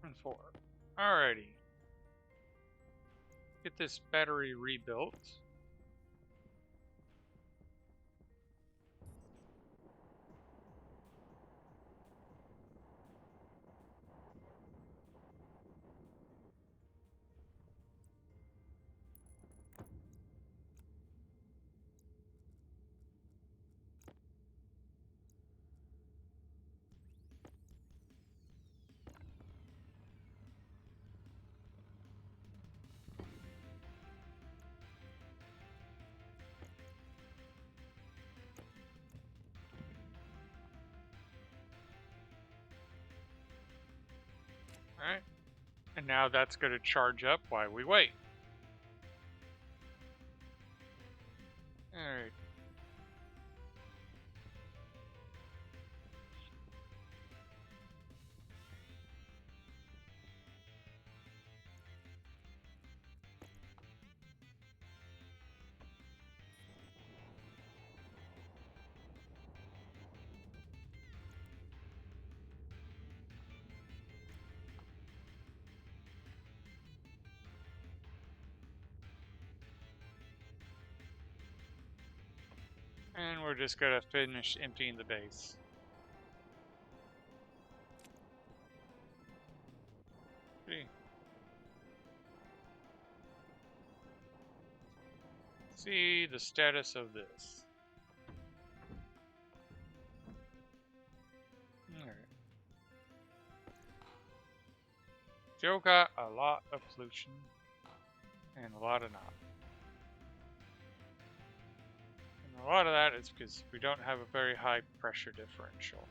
and 4. Alrighty. Get this battery rebuilt. Alright. And now that's going to charge up while we wait. Alright. And we're just going to finish emptying the base. See the status of this. Alright. Still got a lot of pollution and a lot of not. And a lot of that is because we don't have a very high pressure differential.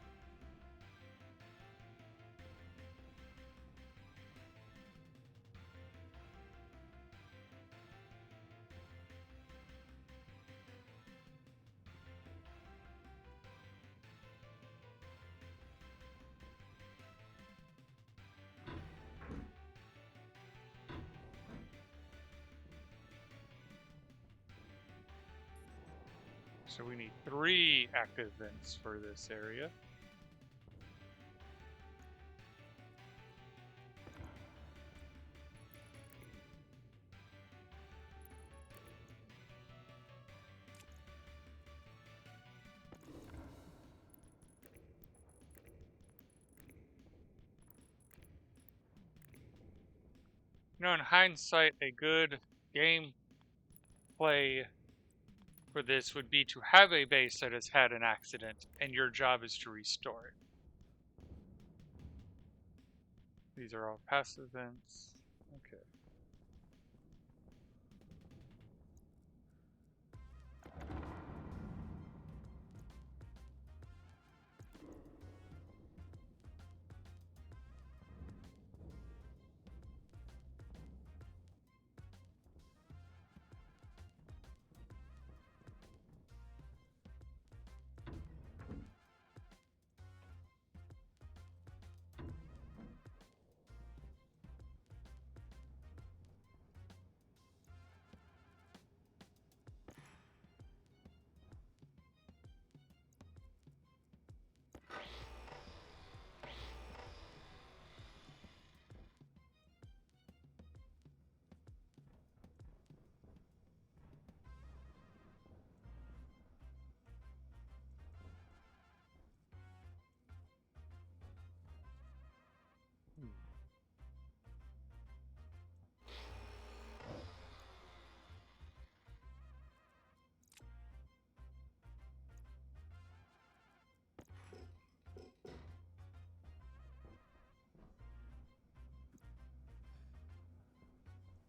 So we need 3 active vents for this area. You know, in hindsight, a good gameplay for this would be to have a base that has had an accident, and your job is to restore it. These are all passive vents. Okay.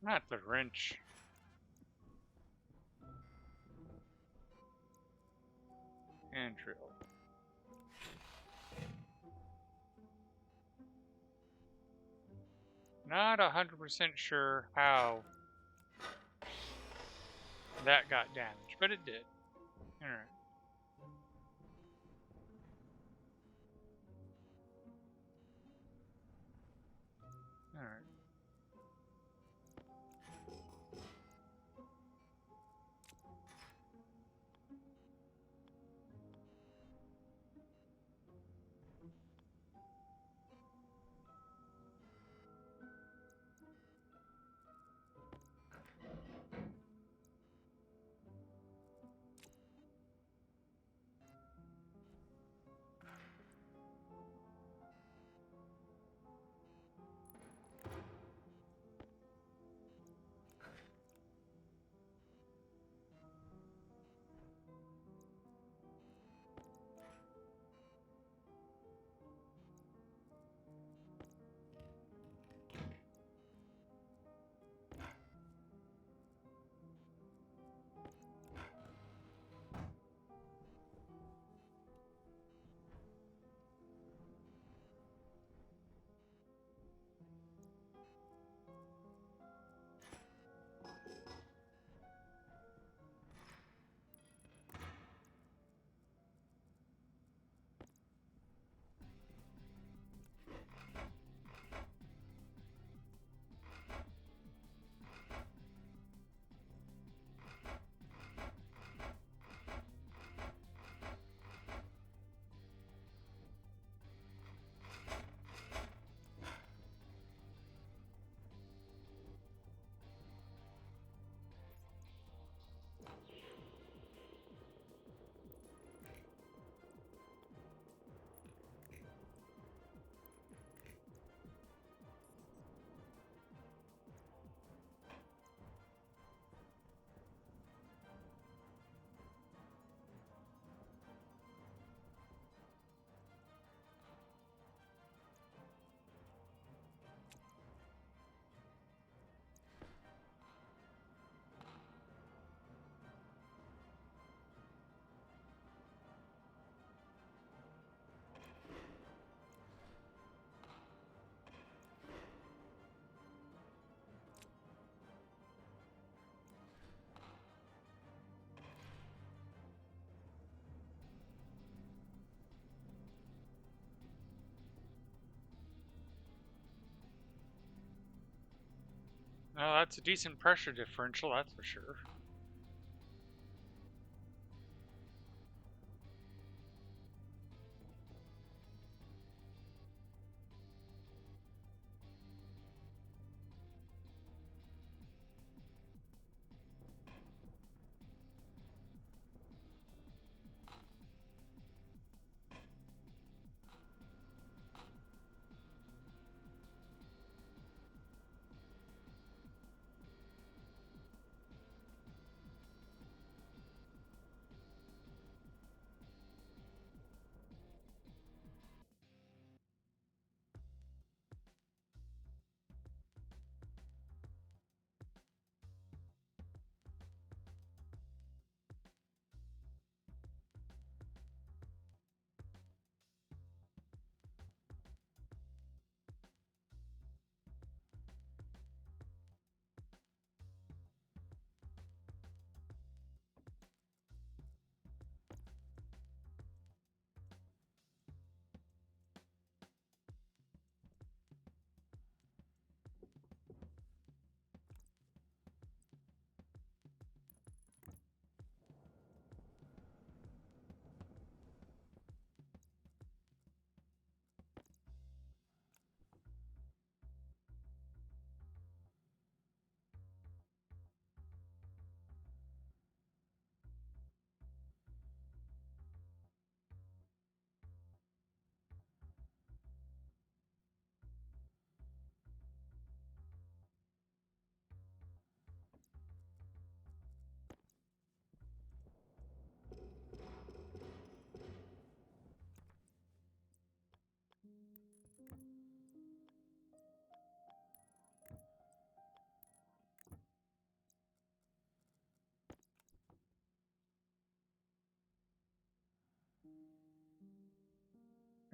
Not the wrench. And drill. Not 100% sure how that got damaged, but it did. Alright. Alright. No, that's a decent pressure differential, that's for sure.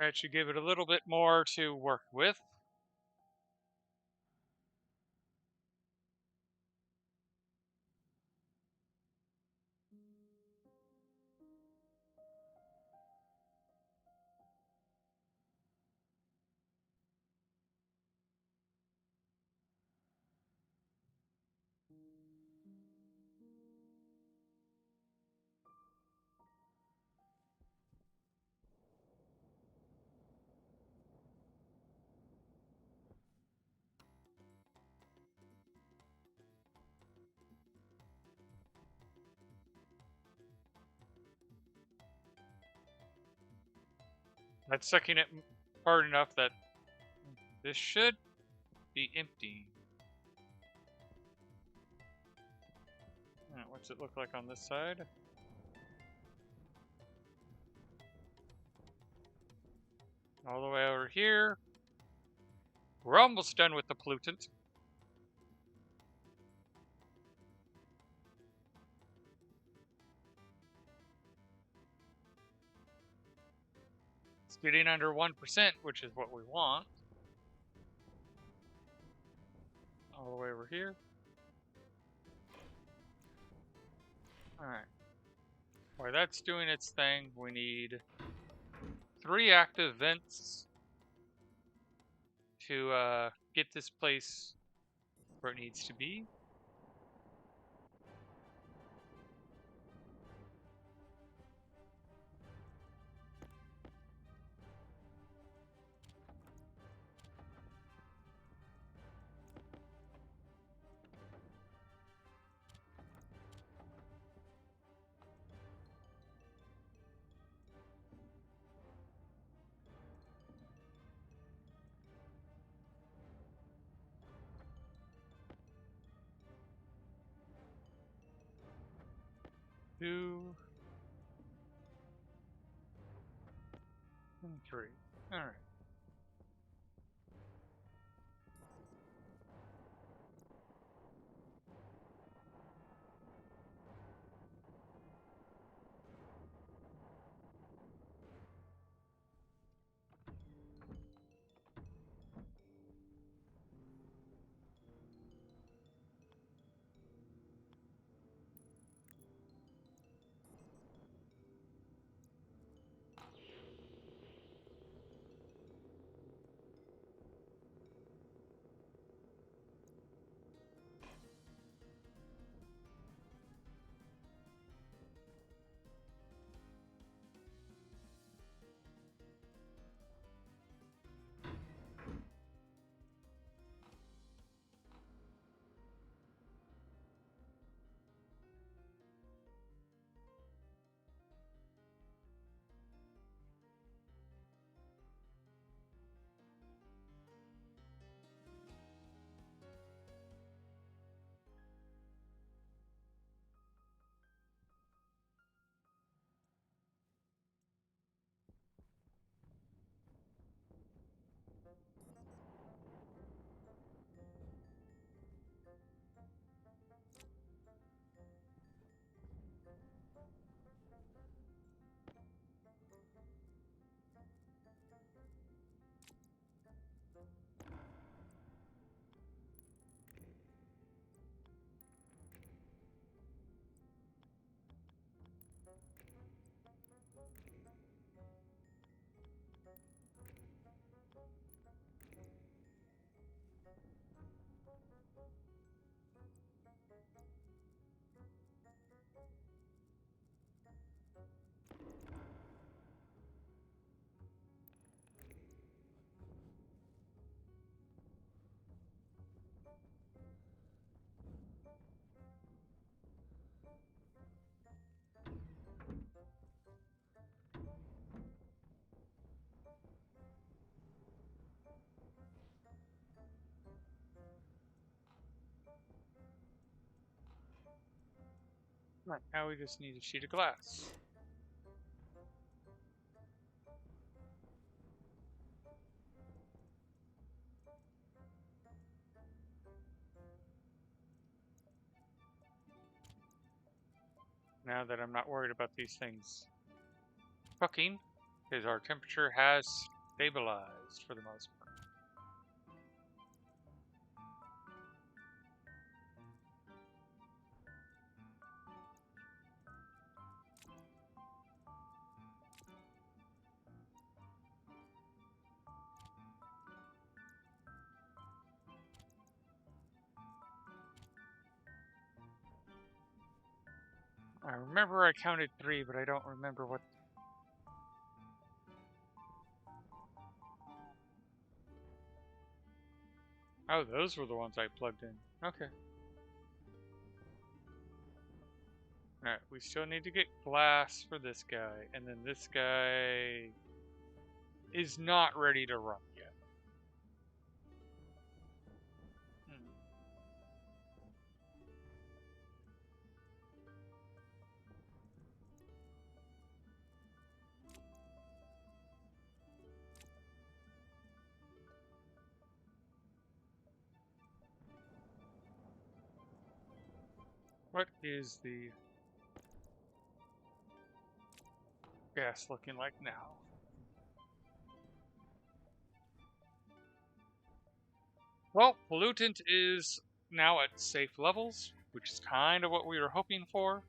That should give it a little bit more to work with. That's sucking it hard enough that this should be empty. What's it look like on this side? All the way over here. We're almost done with the pollutant. It's getting under 1%, which is what we want. All the way over here. Alright. While that's doing its thing, we need 3 active vents to get this place where it needs to be. Two and 3. Alright. Right, now we just need a sheet of glass. Now that I'm not worried about these things cooking, Because our temperature has stabilized for the most part. I remember I counted 3, but I don't remember what. Oh, those were the ones I plugged in. Okay. Alright, we still need to get glass for this guy, and then this guy is not ready to run yet. Hmm. What is the gas looking like now? Well, pollutant is now at safe levels, which is kind of what we were hoping for.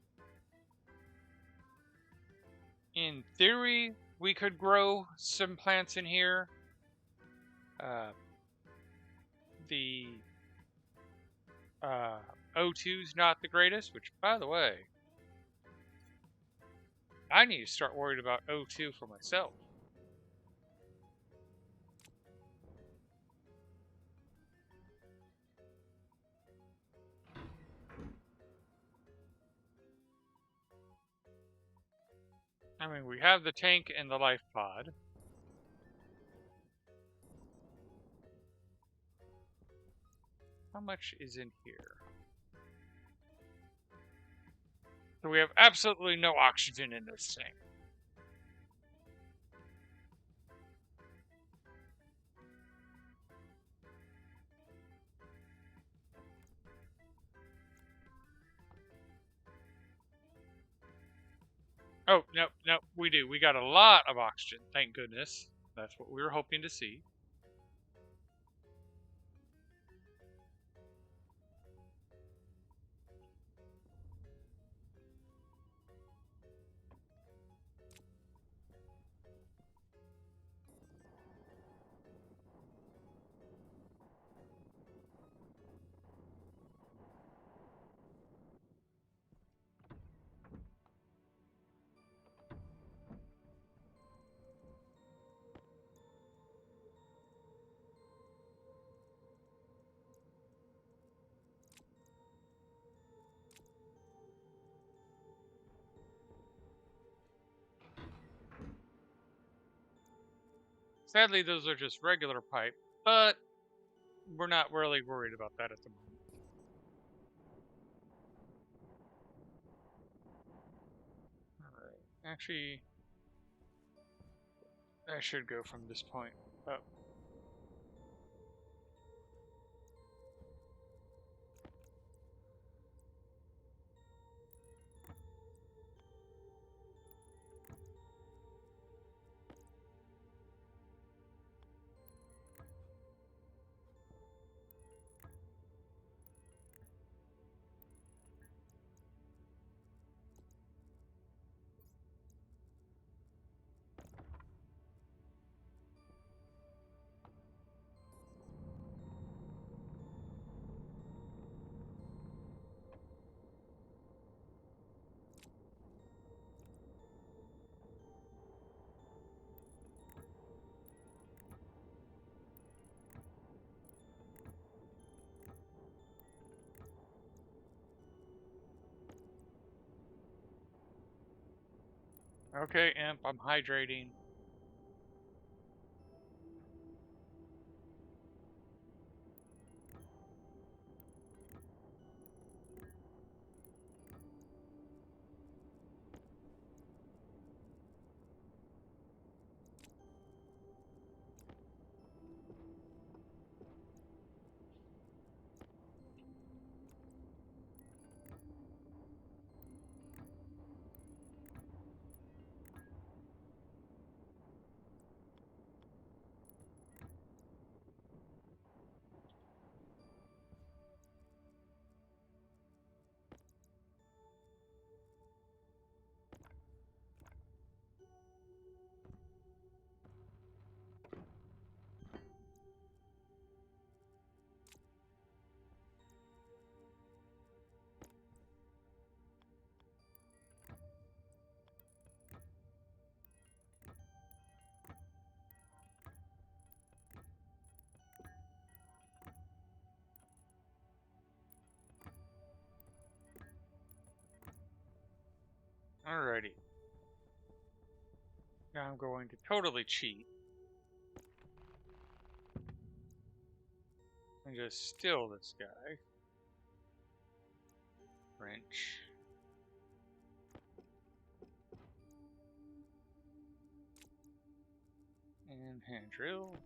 In theory, we could grow some plants in here. The O2's not the greatest, which, by the way, I need to start worried about O2 for myself. I mean, we have the tank and the life pod. How much is in here? So we have absolutely no oxygen in this thing. Oh, no, we do. We got a lot of oxygen, thank goodness. That's what we were hoping to see. Sadly, those are just regular pipe, but we're not really worried about that at the moment. Alright, actually, I should go from this point up. Okay, Imp, I'm hydrating. Alrighty. Now I'm going to totally cheat and just steal this guy. Wrench. And hand drill.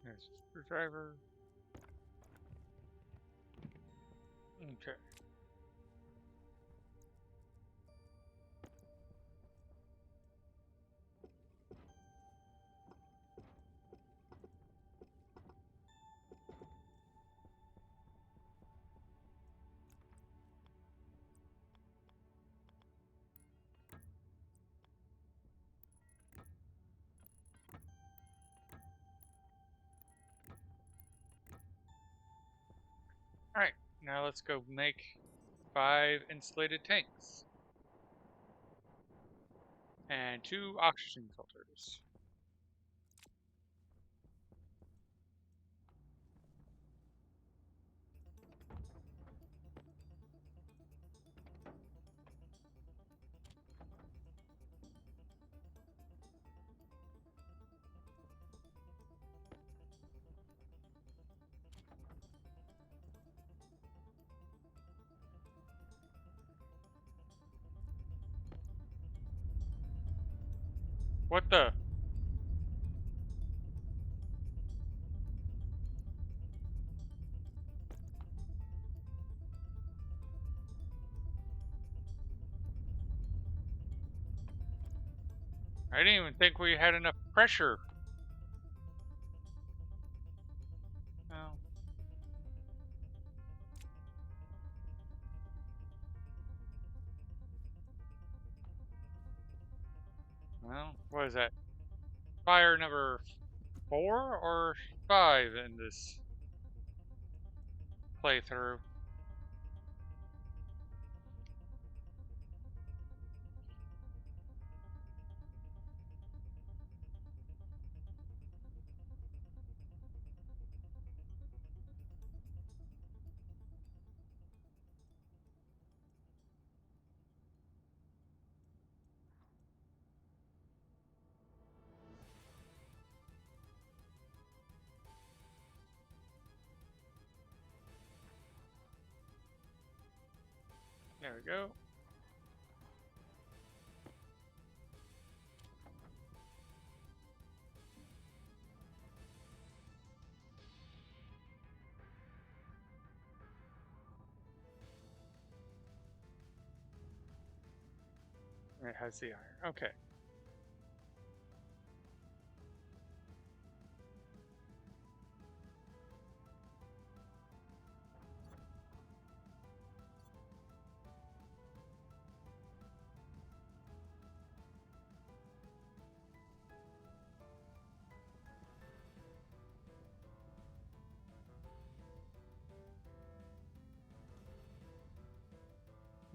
There's a screwdriver. Okay. Alright, now let's go make 5 insulated tanks. And 2 oxygen filters. What the? I didn't even think we had enough pressure. Oh. Well, what is that? Fire number 4 or 5 in this playthrough? There we go. It has the iron. Okay.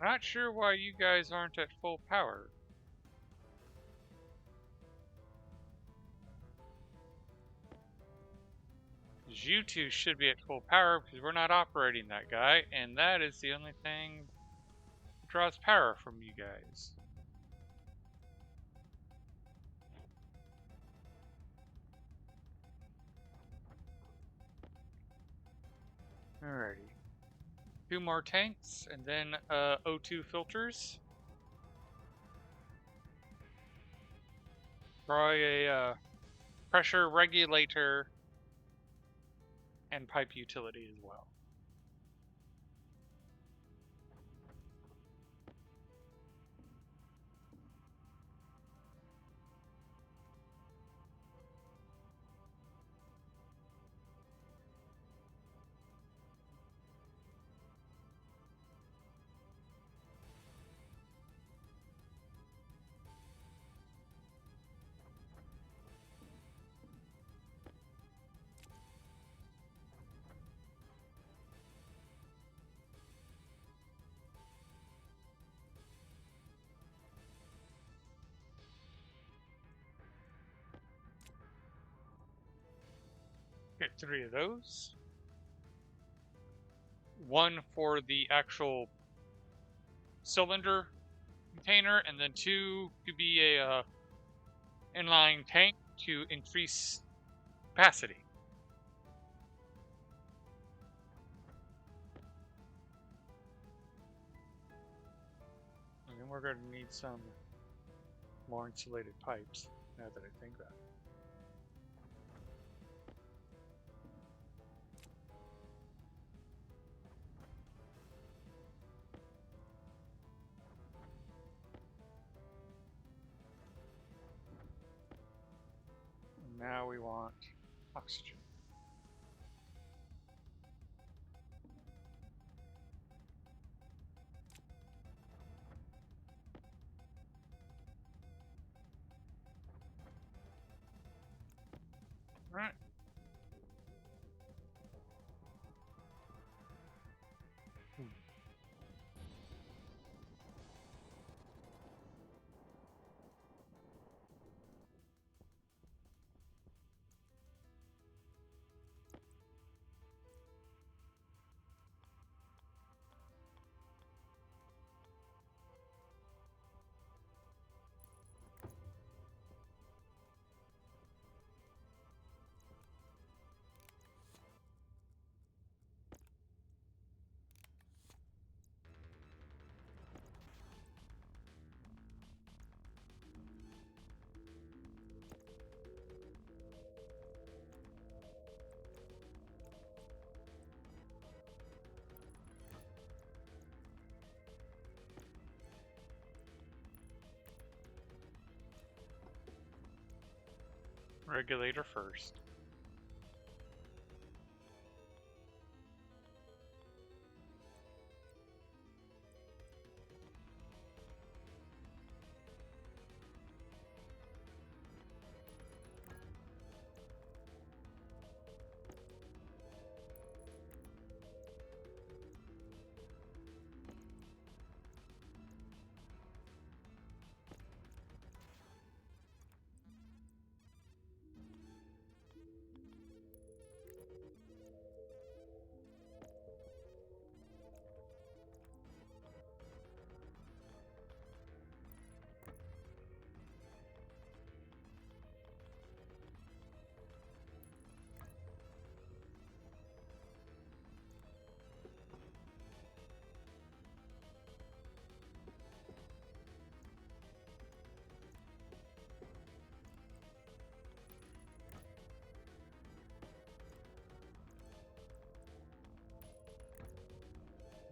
Not sure why you guys aren't at full power. You two should be at full power because we're not operating that guy, and that is the only thing that draws power from you guys. Alrighty. 2 more tanks, and then O2 filters. Probably a pressure regulator and pipe utility as well. Get 3 of those. 1 for the actual cylinder container, and then 2 to be a inline tank to increase capacity. And then we're going to need some more insulated pipes, now that I think about it. And now we want oxygen. All right. Regulator first.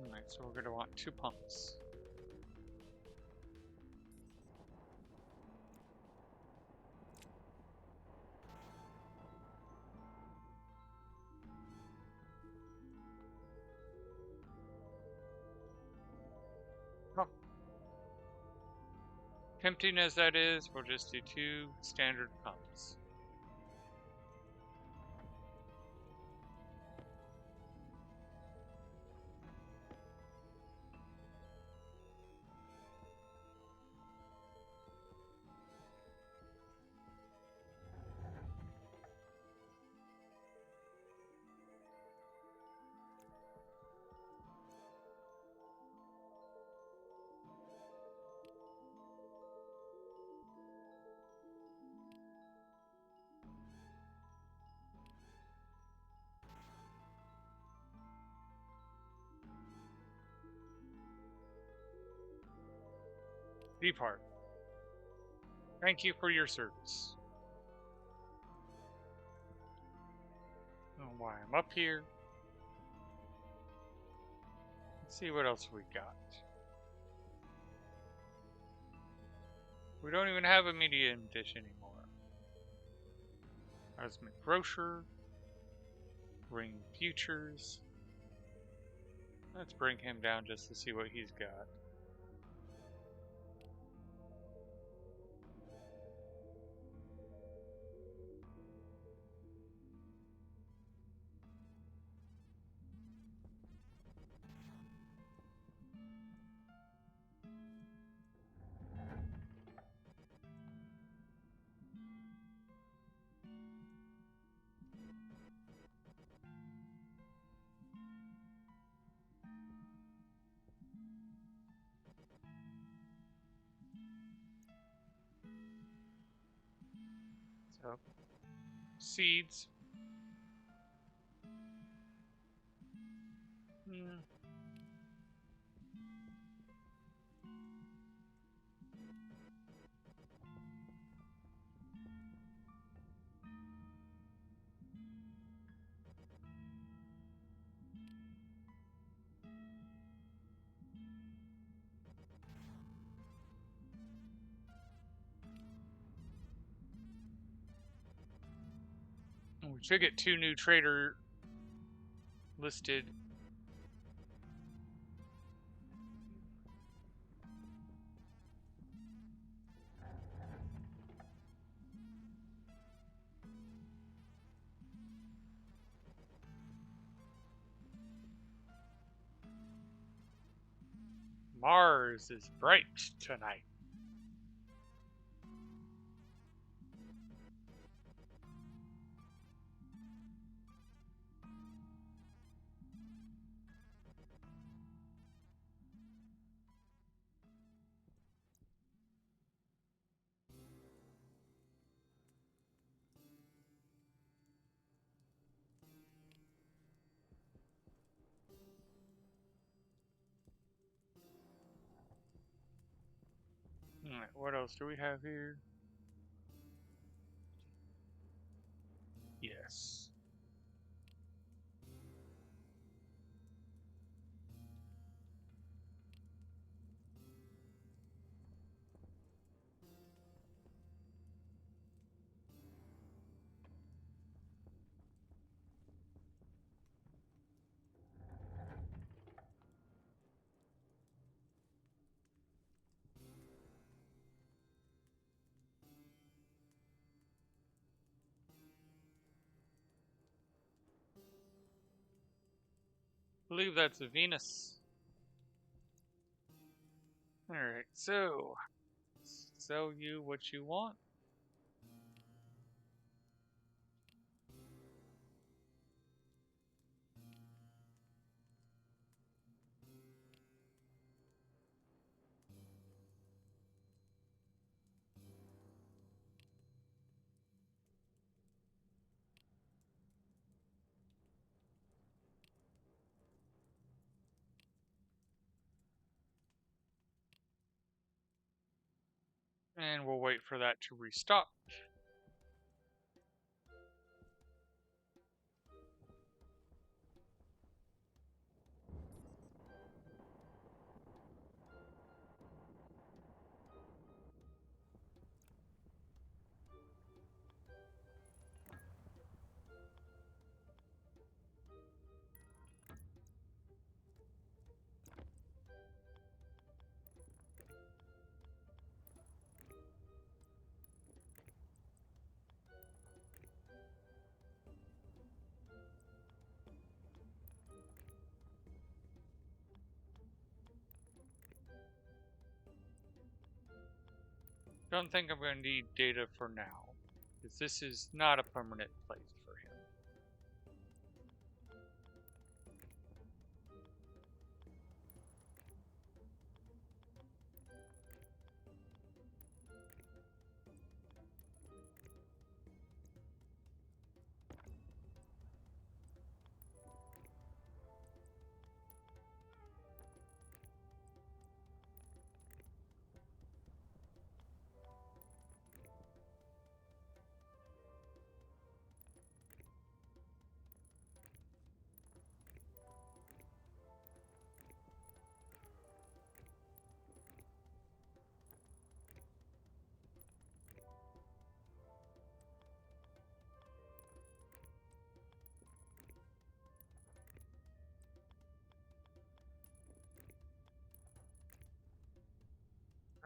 Alright, so we're going to want 2 pumps. Oh. Tempting as that is, we'll just do 2 standard pumps. Depart. Thank you for your service. I don't know why I'm up here. Let's see what else we got. We don't even have a medium dish anymore. Cosmic Grocer. Bring Futures. Let's bring him down just to see what he's got. Oh. Seeds. Hmm. We should get 2 new trader listed. Mars is bright tonight. Alright, what else do we have here? Yes. I believe that's a Venus. Alright, so sell you what you want. And we'll wait for that to restock. Don't think I'm going to need data for now, because this is not a permanent place for him.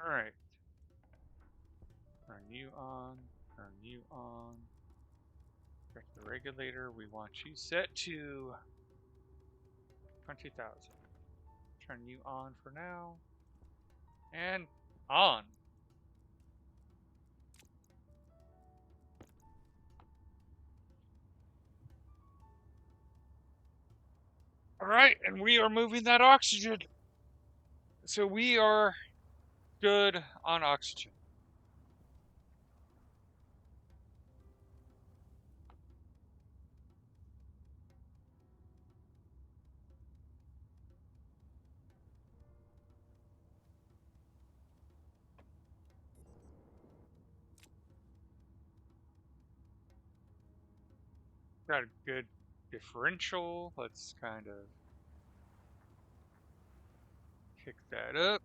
Alright. Turn you on. Turn you on. Check the regulator. We want you set to 20,000. Turn you on for now. And on. Alright, and we are moving that oxygen. So we are good on oxygen. got a good differential. Let's kind of kick that up.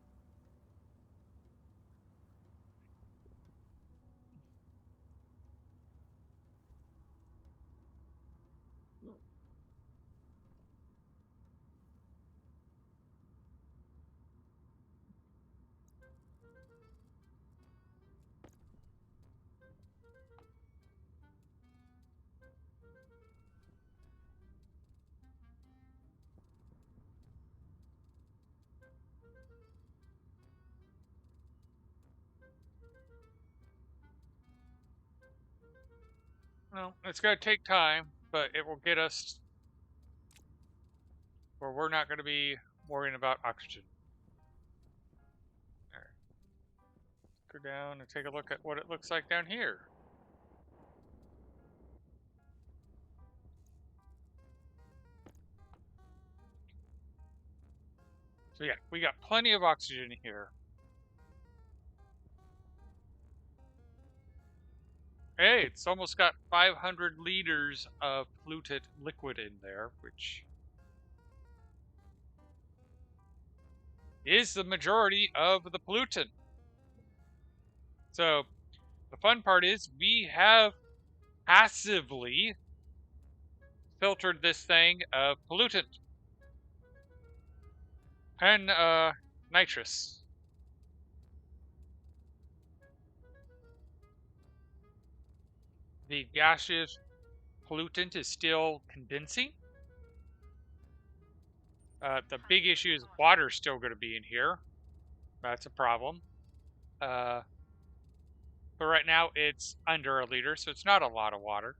Well, it's going to take time, but it will get us where we're not going to be worrying about oxygen. All right. Go down and take a look at what it looks like down here. So yeah, we got plenty of oxygen here. Hey, it's almost got 500 liters of polluted liquid in there, which is the majority of the pollutant. So the fun part is we have passively filtered this thing of pollutant and nitrous. The gaseous pollutant is still condensing. The big issue is water's still going to be in here. That's a problem. But right now it's under a liter, so it's not a lot of water.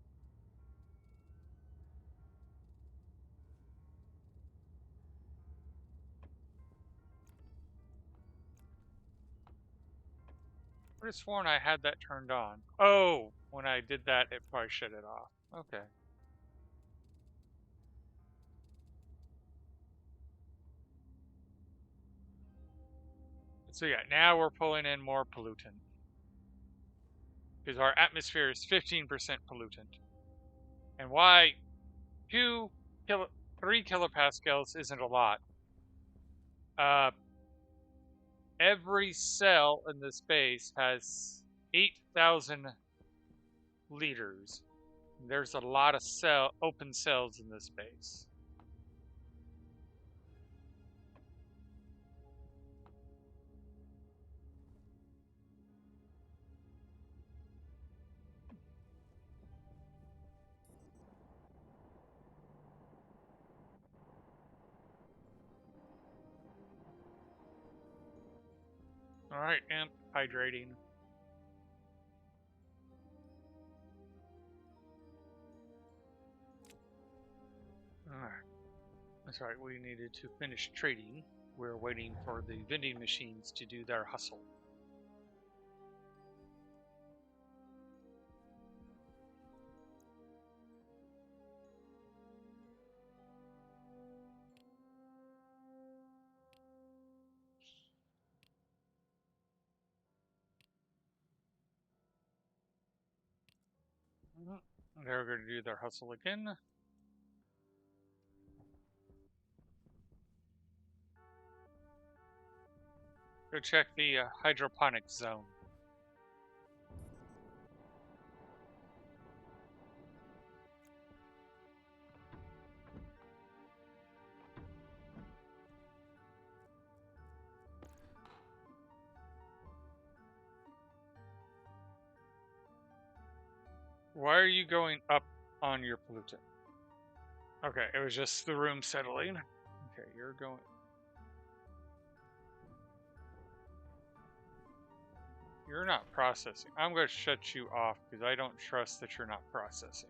I could have sworn I had that turned on. Oh, when I did that, it probably shut it off. Okay. So yeah, now we're pulling in more pollutant. Because our atmosphere is 15% pollutant. And why 3 kilopascals isn't a lot. Every cell in this space has 8,000 liters. There's a lot of open cells in this space. All right, amp hydrating. All right. That's right, we needed to finish trading. We're waiting for the vending machines to do their hustle. They're going to do their hustle again. Go check the hydroponic zone. Why are you going up on your pollutant? Okay, it was just the room settling. Okay, you're going... You're not processing. I'm going to shut you off because I don't trust that you're not processing.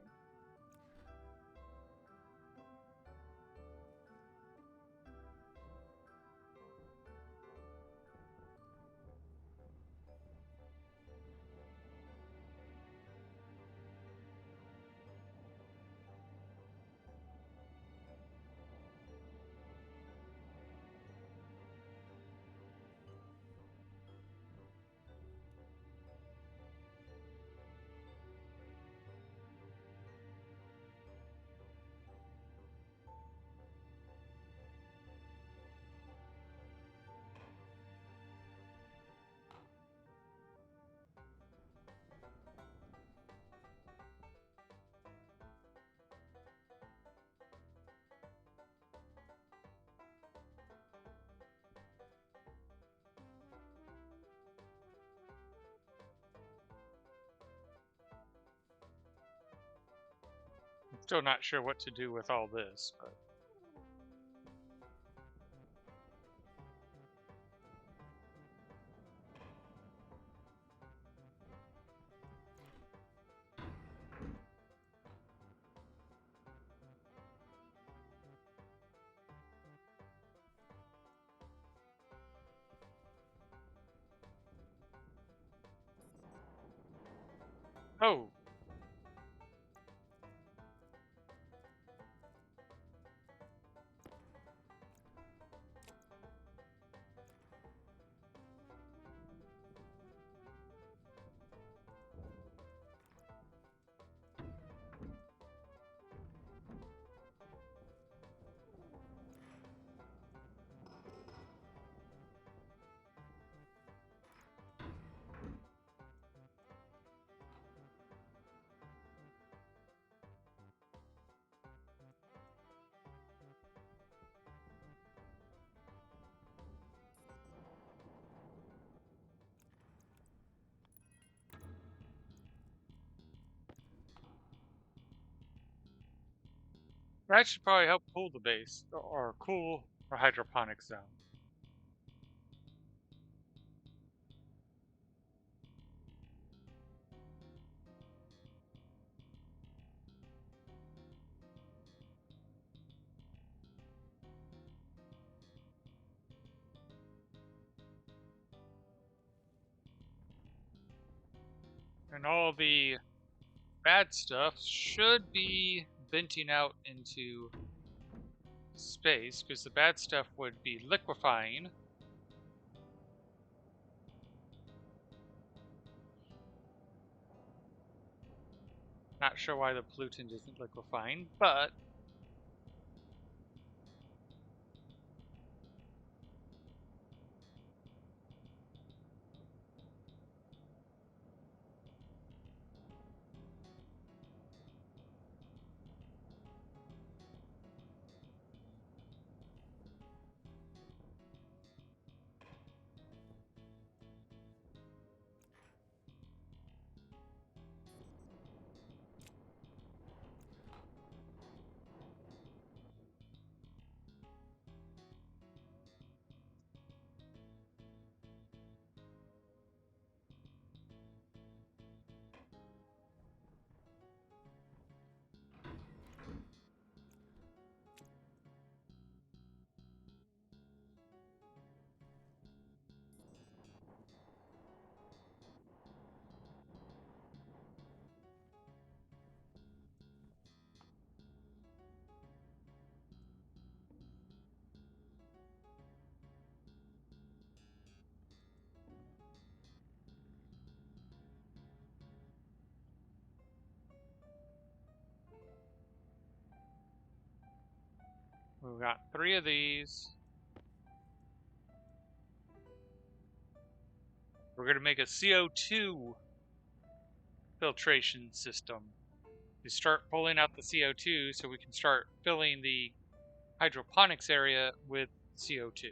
Still not sure what to do with all this, but... Oh! That should probably help cool the base, or cool the hydroponic zone. And all the bad stuff should be venting out into space, because the bad stuff would be liquefying. Not sure why the pollutant isn't liquefying, but... We've got 3 of these. We're going to make a CO2 filtration system. We start pulling out the CO2 so we can start filling the hydroponics area with CO2.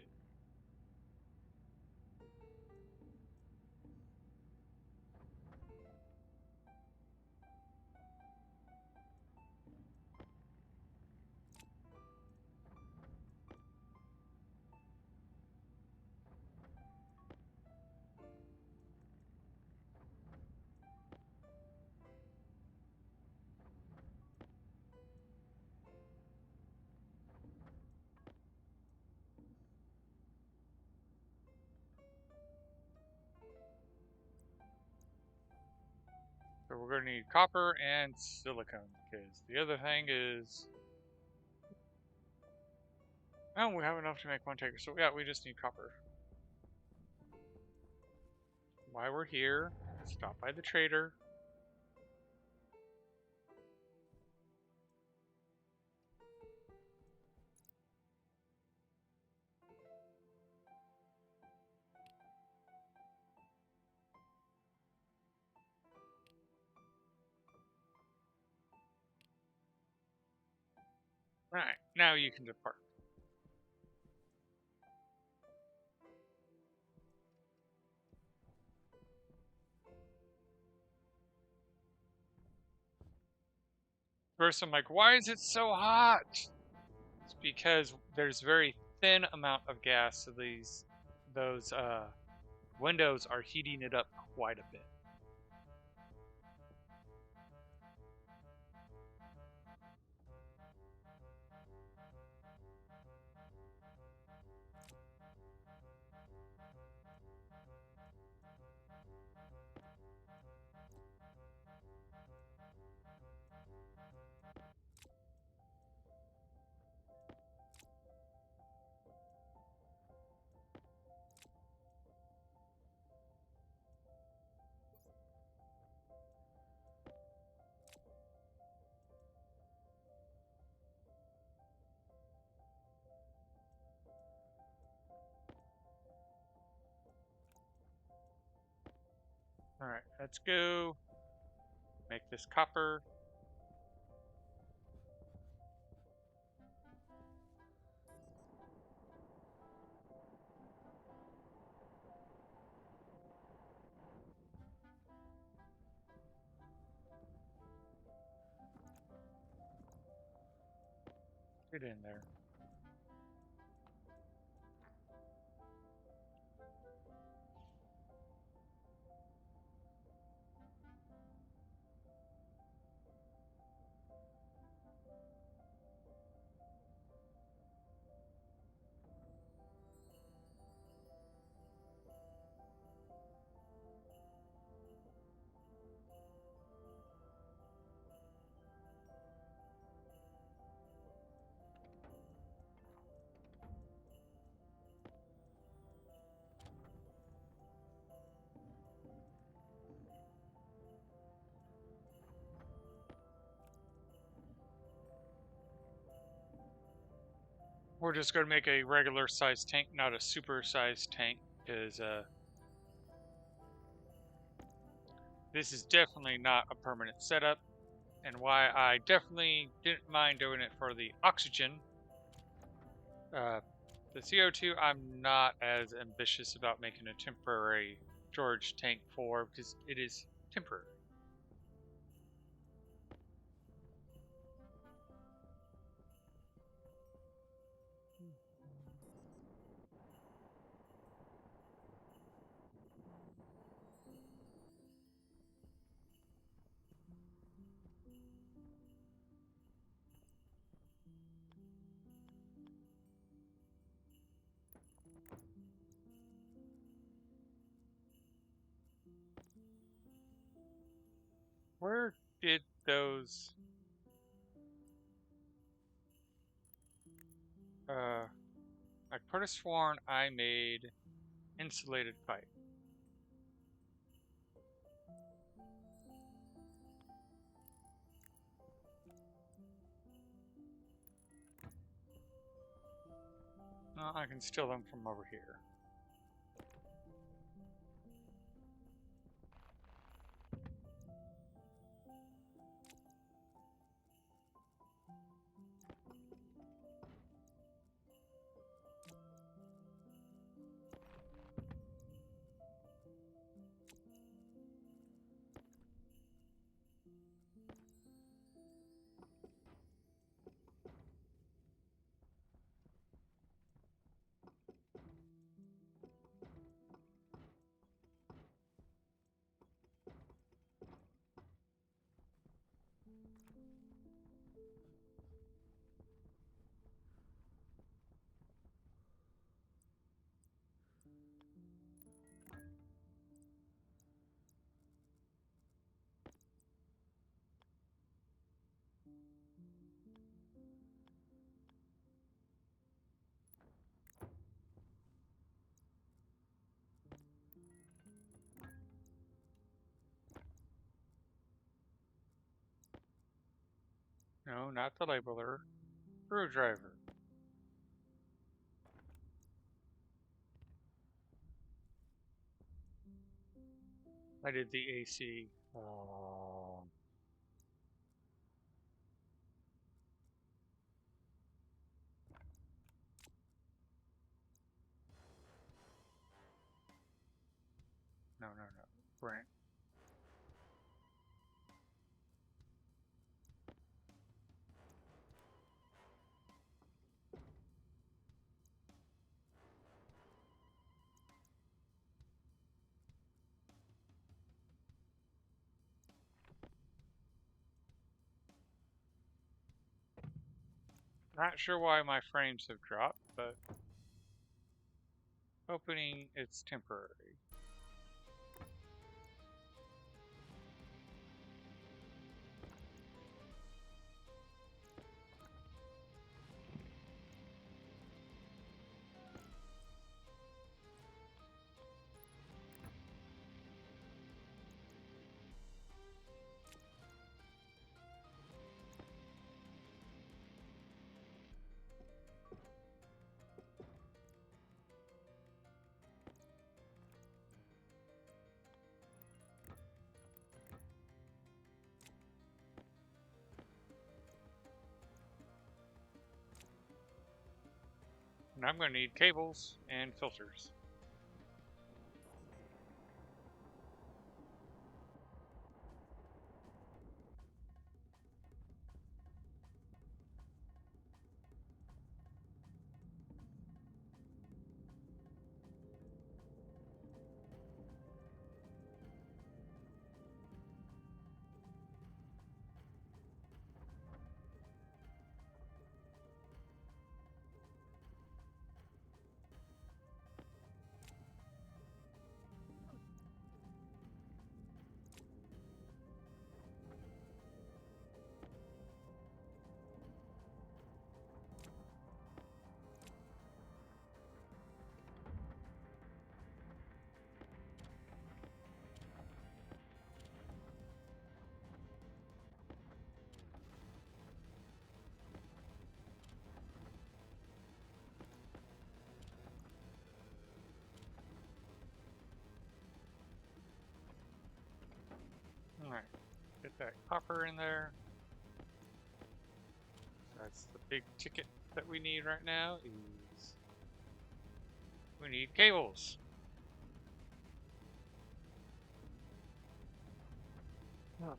So we're going to need copper and silicone, because the other thing is... Oh, we have enough to make one taker, so yeah, we just need copper. While we're here, stop by the trader. Right, now you can depart. First, I'm like, why is it so hot? It's because there's very thin amount of gas, so those windows are heating it up quite a bit. All right, let's go make this copper. Get in there. We're just going to make a regular sized tank, not a super sized tank, because this is definitely not a permanent setup, and why I definitely didn't mind doing it for the oxygen. The CO2, I'm not as ambitious about making a temporary storage tank for, because it is temporary. Where did those I could have sworn I made insulated pipe. No, I can steal them from over here. No, not the labeler. Screwdriver. I did the AC. Oh. No, no, no. Brent. Not sure why my frames have dropped, but opening, it's temporary. And I'm going to need cables and filters. Alright, get that copper in there. That's the big ticket that we need right now is we need cables. Oh.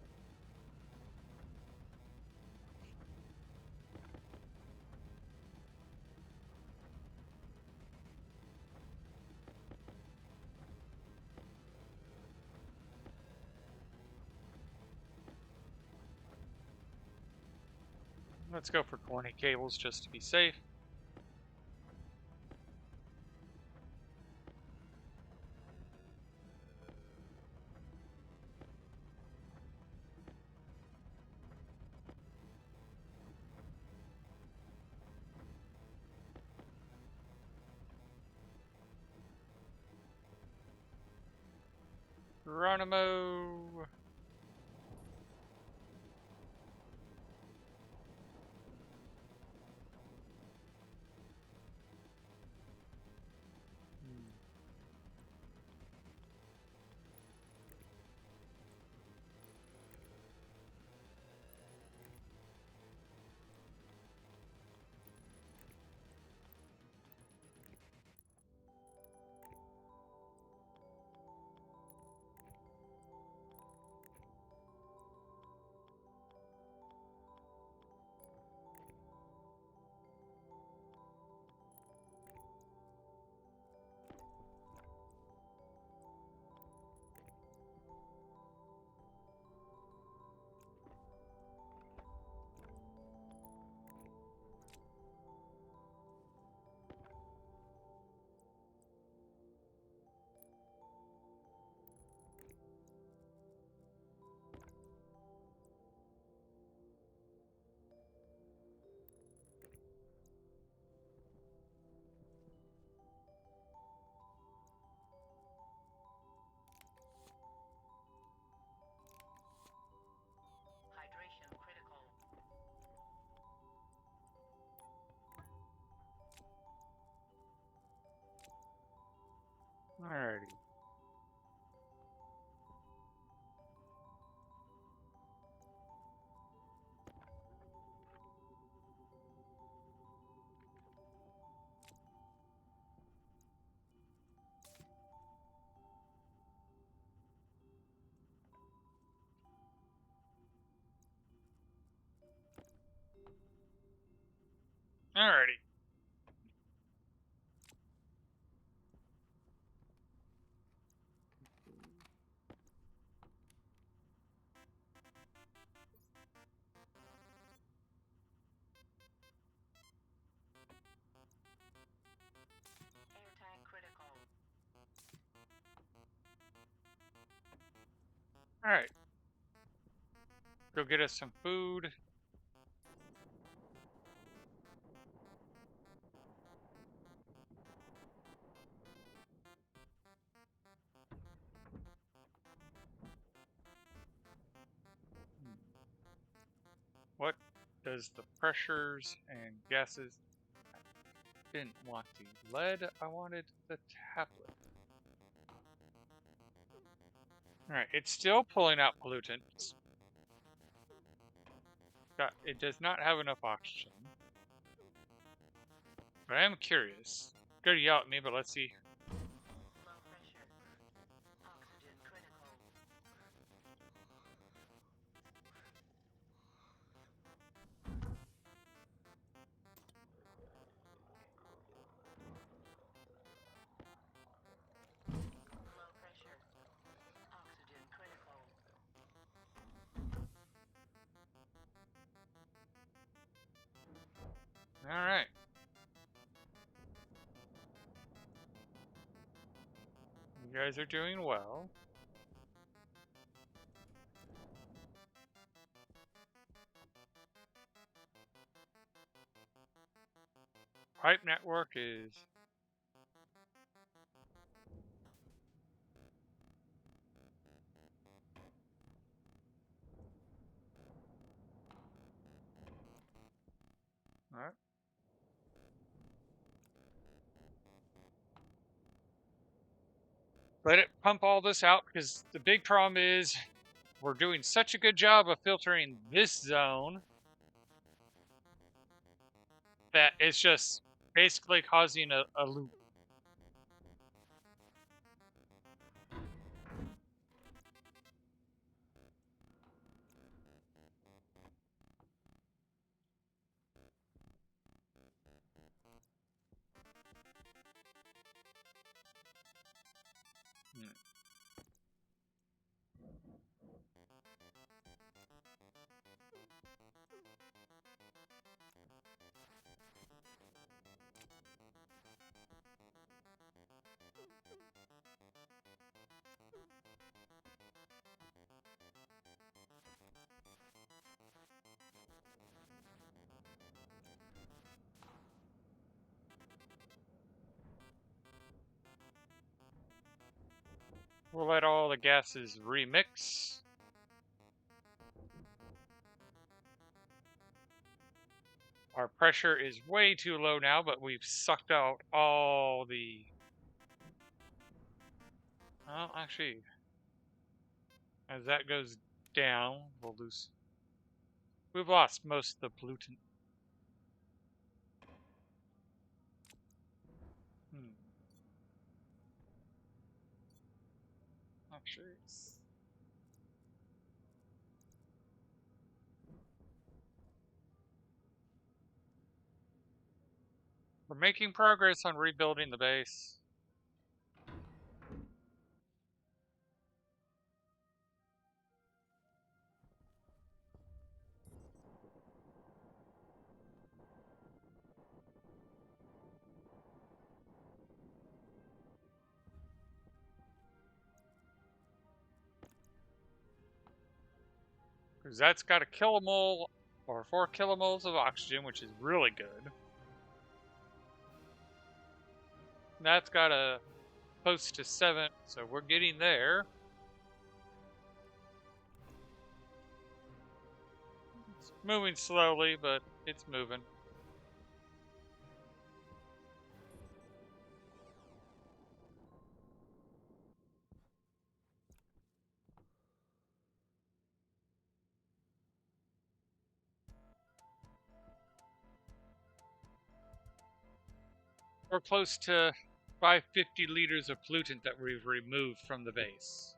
Let's go for 20 cables just to be safe. Geronimo! Alrighty. Alrighty. Alright. Go get us some food. What does the pressures and gases? I didn't want the lead, I wanted the tablet. Alright, it's still pulling out pollutants. It does not have enough oxygen. But I am curious. Gonna yell at me, but let's see. Alright. You guys are doing well. Pipe network is... Alright. Let it pump all this out, because the big problem is we're doing such a good job of filtering this zone that it's just basically causing a loop. We'll let all the gases remix. Our pressure is way too low now, but we've sucked out all the... Well, actually, as that goes down, we'll lose... We've lost most of the pollutant. Actually, we're making progress on rebuilding the base. Because that's got a kilomole or 4 kilomoles of oxygen, which is really good. That's got a close to 7, so we're getting there. It's moving slowly, but it's moving. We're close to 550 liters of pollutant that we've removed from the base.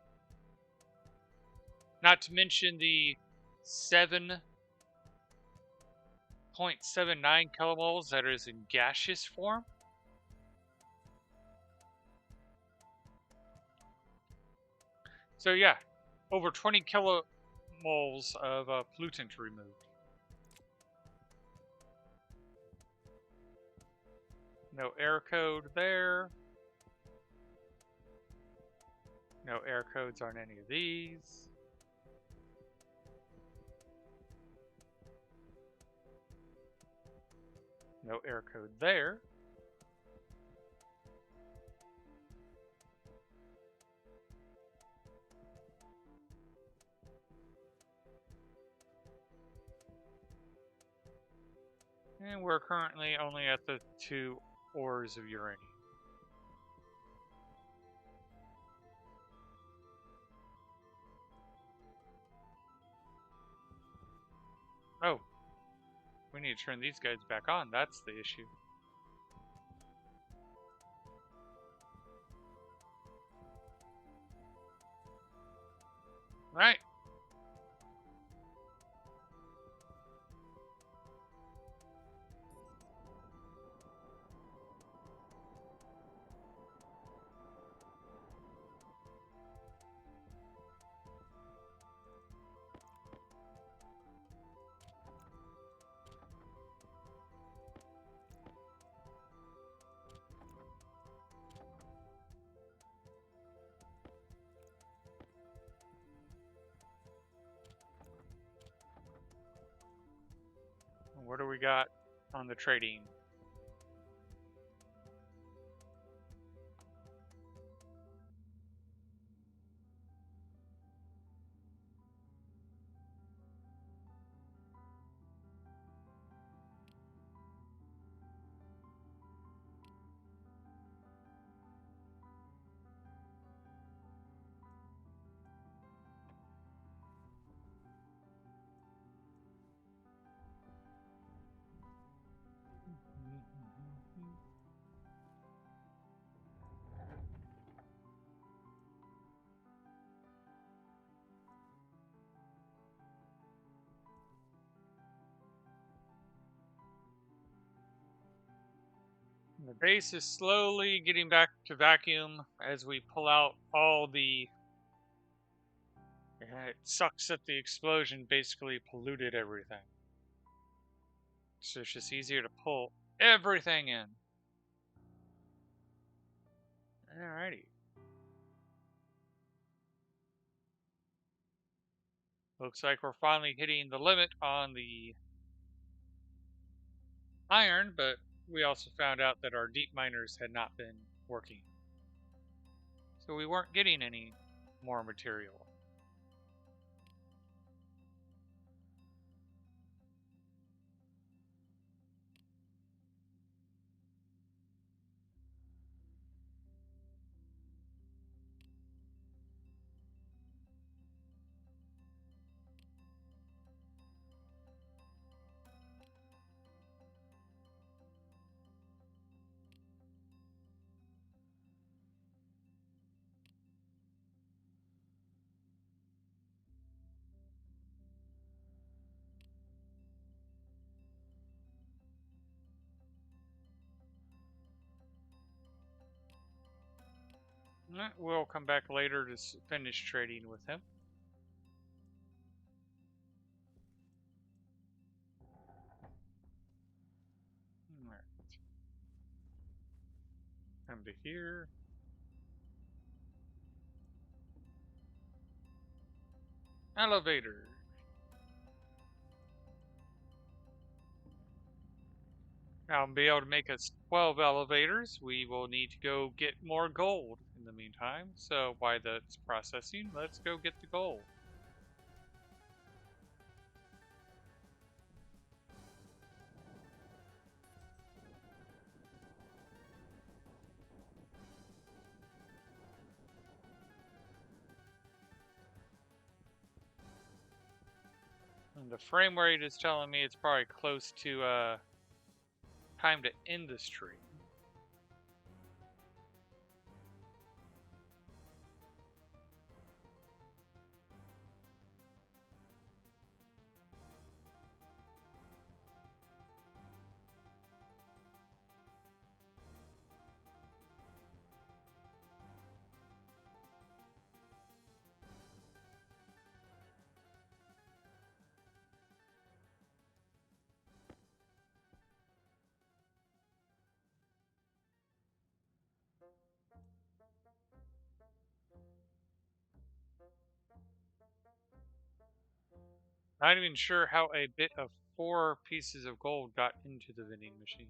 Not to mention the 7.79 kilomoles that is in gaseous form. So yeah, over 20 kilomoles of pollutant removed. No air code there. No air codes on any of these. No error code there. And we're currently only at the 2 ores of uranium. Oh, we need to turn these guys back on. That's the issue. Right. What do we got on the trading? The base is slowly getting back to vacuum as we pull out all the... It sucks that the explosion basically polluted everything. So it's just easier to pull everything in. Alrighty. Looks like we're finally hitting the limit on the iron, but we also found out that our deep miners had not been working. So we weren't getting any more material. We'll come back later to finish trading with him. Alright. Come to here. Elevator. Now, to be able to make us 12 elevators, we will need to go get more gold in the meantime. So while that's processing, let's go get the gold. And the frame rate is telling me it's probably close to time to end the stream. Not even sure how a bit of 4 pieces of gold got into the vending machine.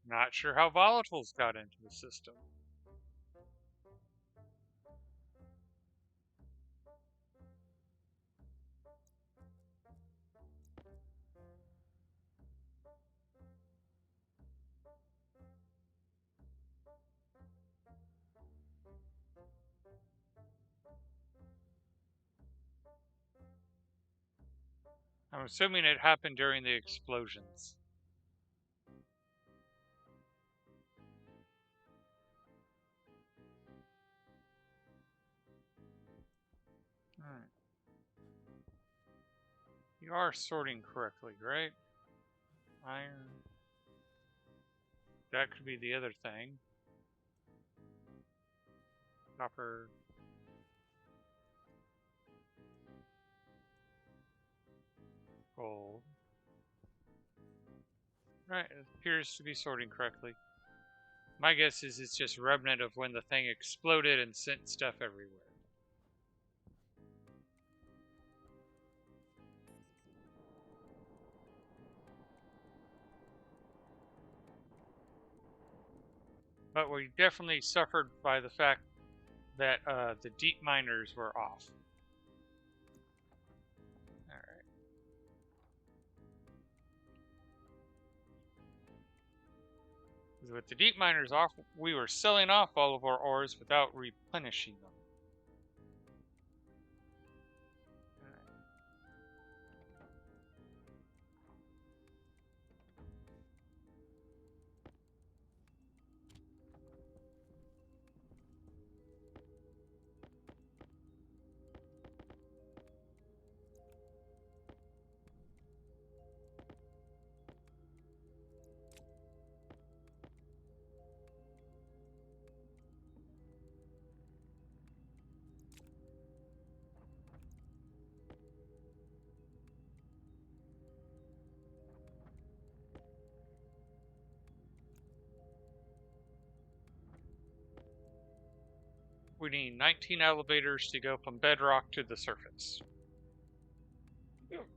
Not sure how volatiles got into the system. I'm assuming it happened during the explosions. Alright. You are sorting correctly, right? Iron. That could be the other thing. Copper. Gold. Right, it appears to be sorting correctly. My guess is it's just remnant of when the thing exploded and sent stuff everywhere. But we definitely suffered by the fact that the deep miners were off. Alright. With the deep miners off, we were selling off all of our ores without replenishing them. We need 19 elevators to go from bedrock to the surface. Alright.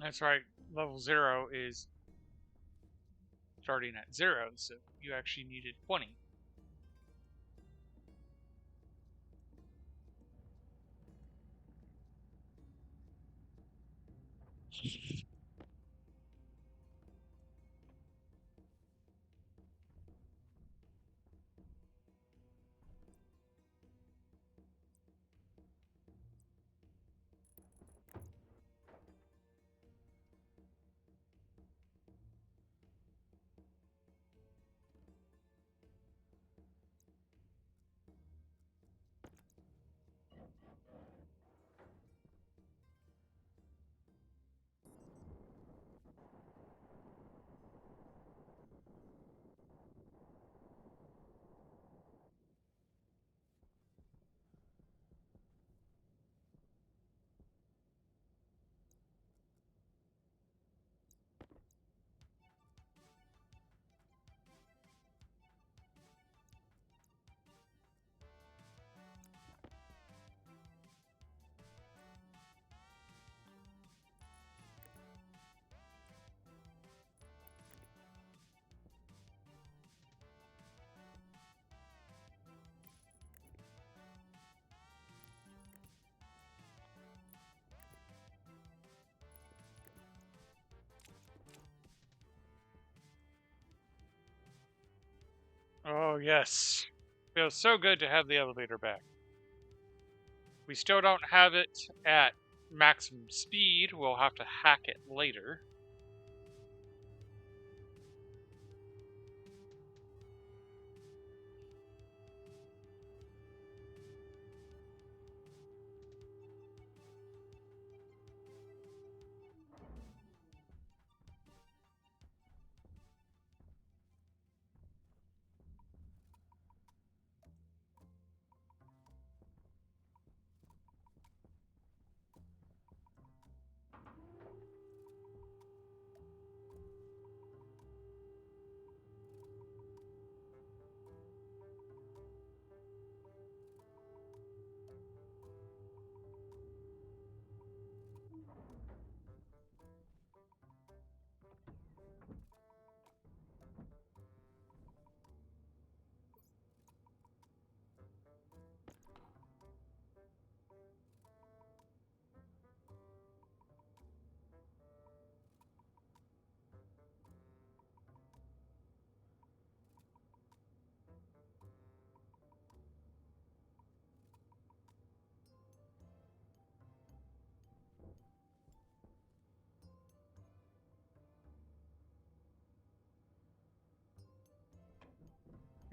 That's right. Level 0 is starting at 0, so you actually needed 20. Oh, yes. Feels so good to have the elevator back. We still don't have it at maximum speed. We'll have to hack it later.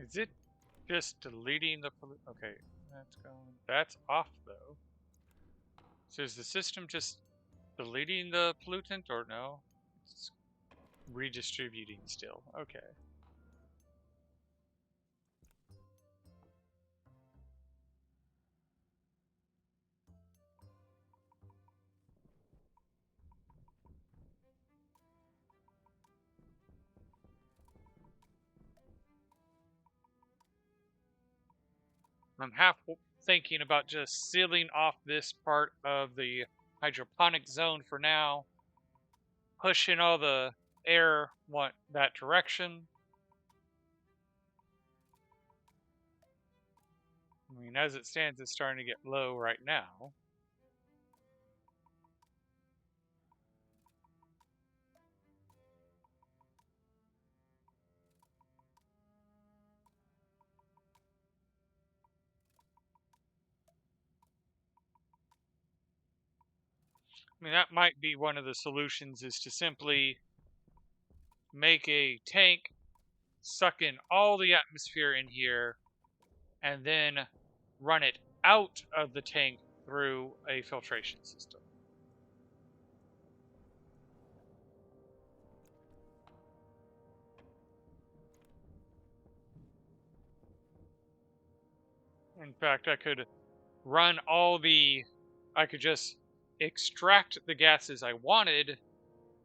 Is it just deleting the... Okay, that's going... That's off, though. So is the system just deleting the pollutant, or no? It's redistributing still. Okay. I'm half thinking about just sealing off this part of the hydroponic zone for now, pushing all the air that direction. I mean, as it stands, it's starting to get low right now. I mean, that might be one of the solutions, is to simply make a tank, suck in all the atmosphere in here, and then run it out of the tank through a filtration system. In fact, I could I could just extract the gases I wanted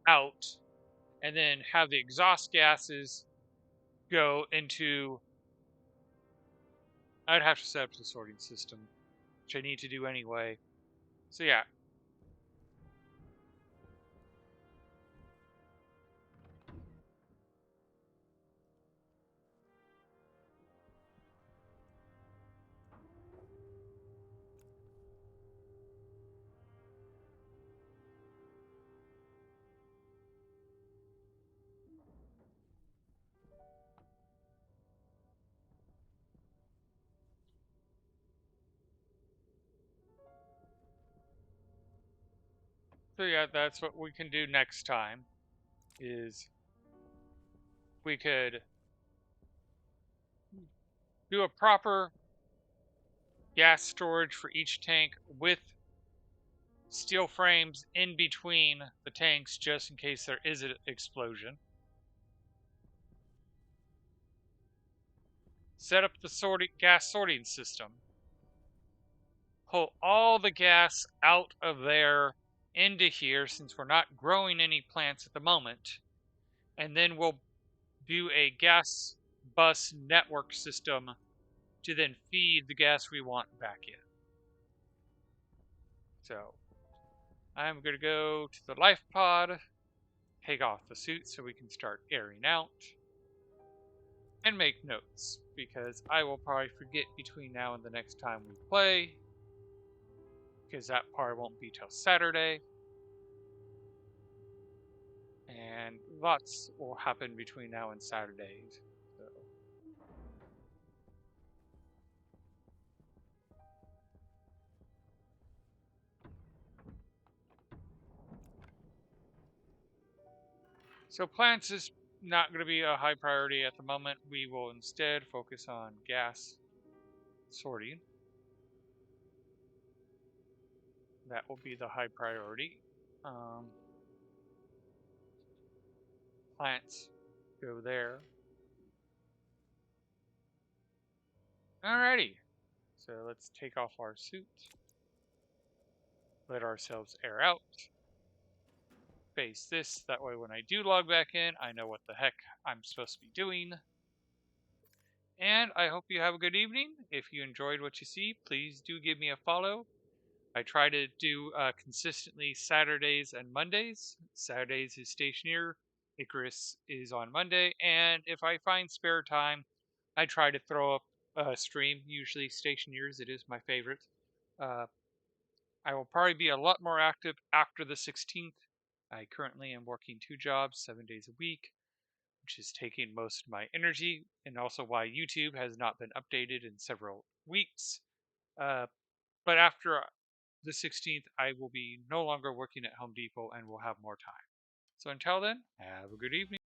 out, and then have the exhaust gases go into... I'd have to set up the sorting system, which I need to do anyway. So yeah. So yeah, that's what we can do next time. Is we could do a proper gas storage for each tank with steel frames in between the tanks just in case there is an explosion. Set up the gas sorting system. Pull all the gas out of there into here since we're not growing any plants at the moment. And then we'll do a gas bus network system to then feed the gas we want back in. So I'm going to go to the life pod, take off the suit so we can start airing out, and make notes because I will probably forget between now and the next time we play because that part won't be till Saturday. And lots will happen between now and Saturdays. So plants is not going to be a high priority at the moment. We will instead focus on gas sorting. That will be the high priority. Plants go there. Alrighty. So let's take off our suit. Let ourselves air out. Face this. That way when I do log back in, I know what the heck I'm supposed to be doing. And I hope you have a good evening. If you enjoyed what you see, please do give me a follow. I try to do consistently Saturdays and Mondays. Saturdays is Stationeer, Icarus is on Monday, and if I find spare time, I try to throw up a stream, usually Stationeers, it is my favorite. Uh, I will probably be a lot more active after the 16th. I currently am working 2 jobs, 7 days a week, which is taking most of my energy, and also why YouTube has not been updated in several weeks. Uh, but after the 16th, I will be no longer working at Home Depot and will have more time. So until then, have a good evening.